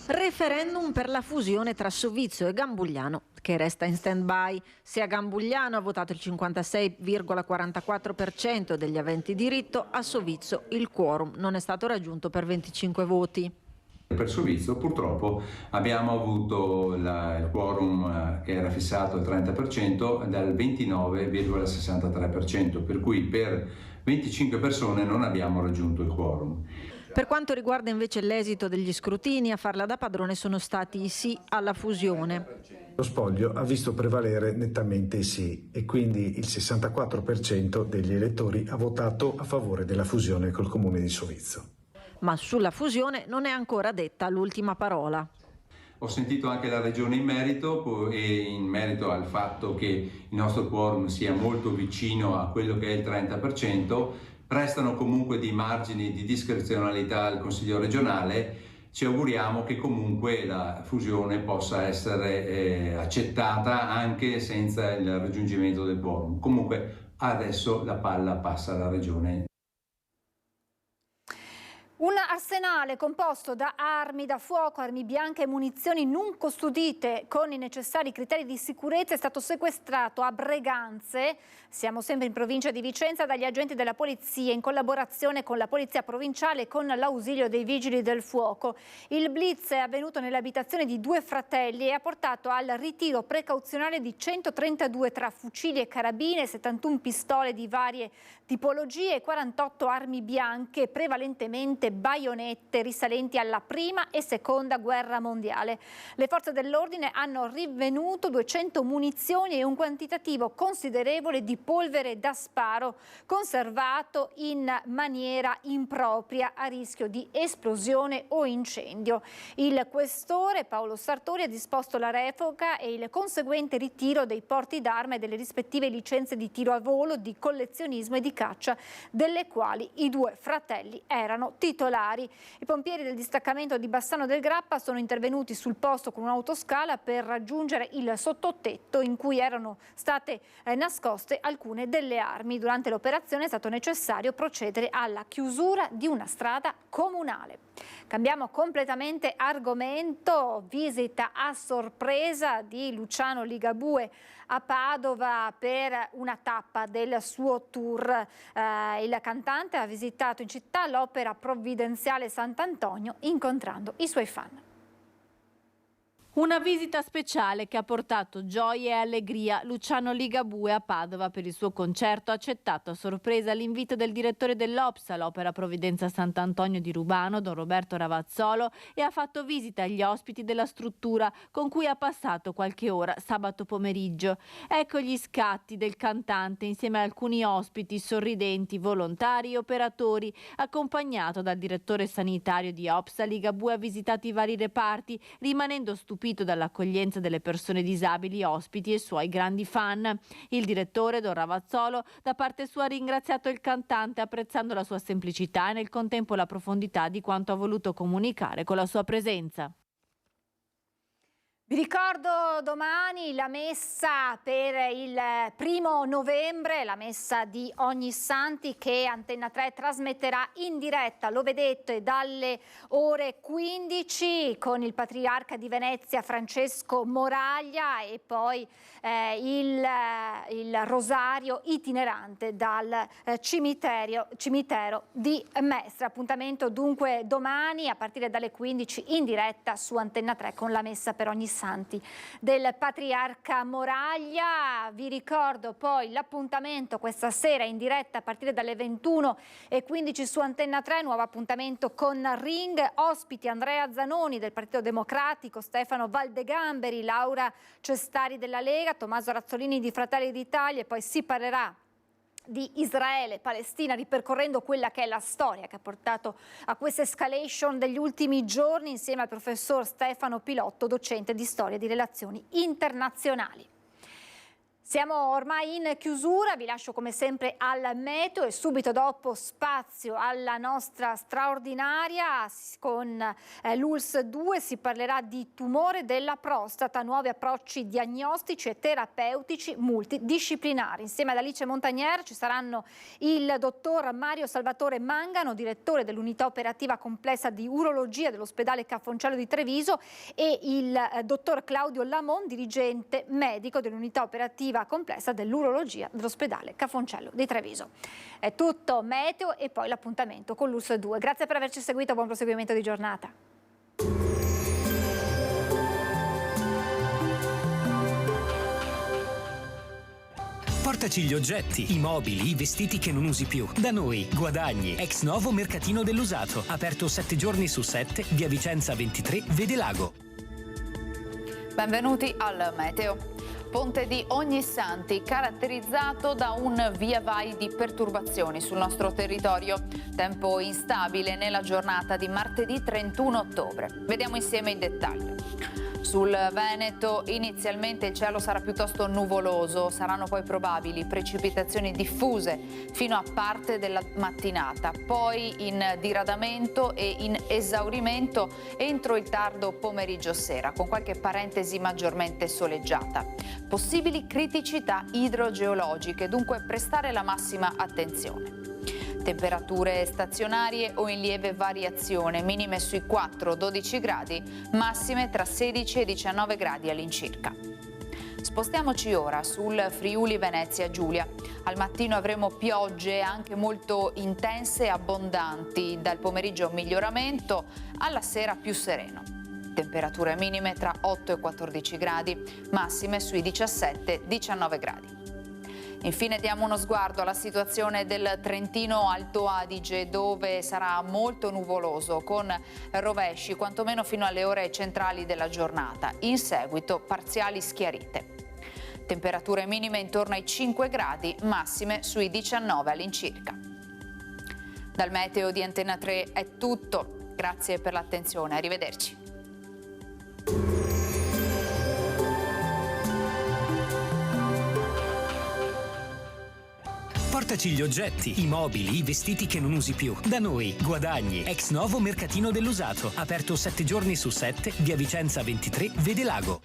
Referendum per la fusione tra Sovizzo e Gambugliano, che resta in stand-by. Se a Gambugliano ha votato il 56,44% degli aventi diritto, a Sovizzo il quorum non è stato raggiunto per 25 voti. Per Sovizzo purtroppo abbiamo avuto il quorum che era fissato al 30% dal 29,63%, per cui per 25 persone non abbiamo raggiunto il quorum. Per quanto riguarda invece l'esito degli scrutini, a farla da padrone sono stati i sì alla fusione. Lo spoglio ha visto prevalere nettamente i sì e quindi il 64% degli elettori ha votato a favore della fusione col Comune di Sovizzo. Ma sulla fusione non è ancora detta l'ultima parola. Ho sentito anche la Regione in merito e in merito al fatto che il nostro quorum sia molto vicino a quello che è il 30%, restano comunque dei margini di discrezionalità al Consiglio regionale. Ci auguriamo che comunque la fusione possa essere accettata anche senza il raggiungimento del quorum. Comunque adesso la palla passa alla regione. Un arsenale composto da armi da fuoco, armi bianche e munizioni non custodite con i necessari criteri di sicurezza è stato sequestrato a Breganze, siamo sempre in provincia di Vicenza, dagli agenti della polizia in collaborazione con la polizia provinciale e con l'ausilio dei vigili del fuoco. Il blitz è avvenuto nell'abitazione di 2 fratelli e ha portato al ritiro precauzionale di 132 tra fucili e carabine, 71 pistole di varie tipologie e 48 armi bianche, prevalentemente baionette risalenti alla prima e seconda guerra mondiale. Le forze dell'ordine hanno rinvenuto 200 munizioni e un quantitativo considerevole di polvere da sparo conservato in maniera impropria a rischio di esplosione o incendio. Il questore Paolo Sartori ha disposto la revoca e il conseguente ritiro dei porti d'arma e delle rispettive licenze di tiro a volo, di collezionismo e di caccia, delle quali i 2 fratelli erano titolari. I pompieri del distaccamento di Bassano del Grappa sono intervenuti sul posto con un'autoscala per raggiungere il sottotetto in cui erano state nascoste alcune delle armi. Durante l'operazione è stato necessario procedere alla chiusura di una strada comunale. Cambiamo completamente argomento, visita a sorpresa di Luciano Ligabue a Padova per una tappa del suo tour. Il cantante ha visitato in città l'Opera Provvidenziale Sant'Antonio incontrando i suoi fan. Una visita speciale che ha portato gioia e allegria. Luciano Ligabue a Padova per il suo concerto ha accettato a sorpresa l'invito del direttore dell'Opsa, l'Opera Provvidenza Sant'Antonio di Rubano, don Roberto Ravazzolo, e ha fatto visita agli ospiti della struttura con cui ha passato qualche ora sabato pomeriggio. Ecco gli scatti del cantante insieme a alcuni ospiti sorridenti, volontari e operatori. Accompagnato dal direttore sanitario di Opsa, Ligabue ha visitato i vari reparti, rimanendo stupito dall'accoglienza delle persone disabili, ospiti e suoi grandi fan. Il direttore, don Ravazzolo, da parte sua ha ringraziato il cantante apprezzando la sua semplicità e nel contempo la profondità di quanto ha voluto comunicare con la sua presenza. Vi ricordo domani la messa per il 1° novembre, la messa di Ognissanti che Antenna 3 trasmetterà in diretta, lo vedete, dalle ore 15 con il patriarca di Venezia Francesco Moraglia e poi il rosario itinerante dal cimitero di Mestre. Appuntamento dunque domani a partire dalle 15 in diretta su Antenna 3 con la messa per Ognissanti del patriarca Moraglia. Vi ricordo poi l'appuntamento questa sera in diretta a partire dalle 21:15 su Antenna 3, nuovo appuntamento con Ring, ospiti Andrea Zanoni del Partito Democratico, Stefano Valdegamberi, Laura Cestari della Lega, Tommaso Razzolini di Fratelli d'Italia, e poi si parlerà di Israele, Palestina, ripercorrendo quella che è la storia che ha portato a questa escalation degli ultimi giorni insieme al professor Stefano Pilotto, docente di storia e di relazioni internazionali. Siamo ormai in chiusura, vi lascio come sempre al meteo e subito dopo spazio alla nostra straordinaria con l'ULSS 2 si parlerà di tumore della prostata, nuovi approcci diagnostici e terapeutici multidisciplinari. Insieme ad Alice Montagnier ci saranno il dottor Mario Salvatore Mangano, direttore dell'unità operativa complessa di urologia dell'ospedale Cafoncello di Treviso, e il dottor Claudio Lamon, dirigente medico dell'unità operativa complessa dell'urologia dell'ospedale Cafoncello di Treviso. È tutto meteo e poi l'appuntamento con l'ULSS 2. Grazie per averci seguito, buon proseguimento di giornata. Portaci gli oggetti, i mobili, i vestiti che non usi più. Da noi, guadagni. Ex novo mercatino dell'usato. Aperto 7 giorni su 7, via Vicenza 23, Vede Lago. Benvenuti al meteo. Ponte di Ognissanti caratterizzato da un via vai di perturbazioni sul nostro territorio. Tempo instabile nella giornata di martedì 31 ottobre. Vediamo insieme i dettagli. Sul Veneto inizialmente il cielo sarà piuttosto nuvoloso, saranno poi probabili precipitazioni diffuse fino a parte della mattinata, poi in diradamento e in esaurimento entro il tardo pomeriggio sera, con qualche parentesi maggiormente soleggiata. Possibili criticità idrogeologiche, dunque prestare la massima attenzione. Temperature stazionarie o in lieve variazione, minime sui 4-12 gradi, massime tra 16 e 19 gradi all'incirca. Spostiamoci ora sul Friuli Venezia Giulia. Al mattino avremo piogge anche molto intense e abbondanti, dal pomeriggio miglioramento, alla sera più sereno. Temperature minime tra 8 e 14 gradi, massime sui 17-19 gradi. Infine diamo uno sguardo alla situazione del Trentino Alto Adige, dove sarà molto nuvoloso con rovesci quantomeno fino alle ore centrali della giornata, in seguito parziali schiarite. Temperature minime intorno ai 5 gradi, massime sui 19 all'incirca. Dal meteo di Antenna 3 è tutto, grazie per l'attenzione, arrivederci. Portaci gli oggetti, i mobili, i vestiti che non usi più. Da noi, guadagni. Ex novo mercatino dell'usato. Aperto 7 giorni su 7, via Vicenza 23, Vede Lago.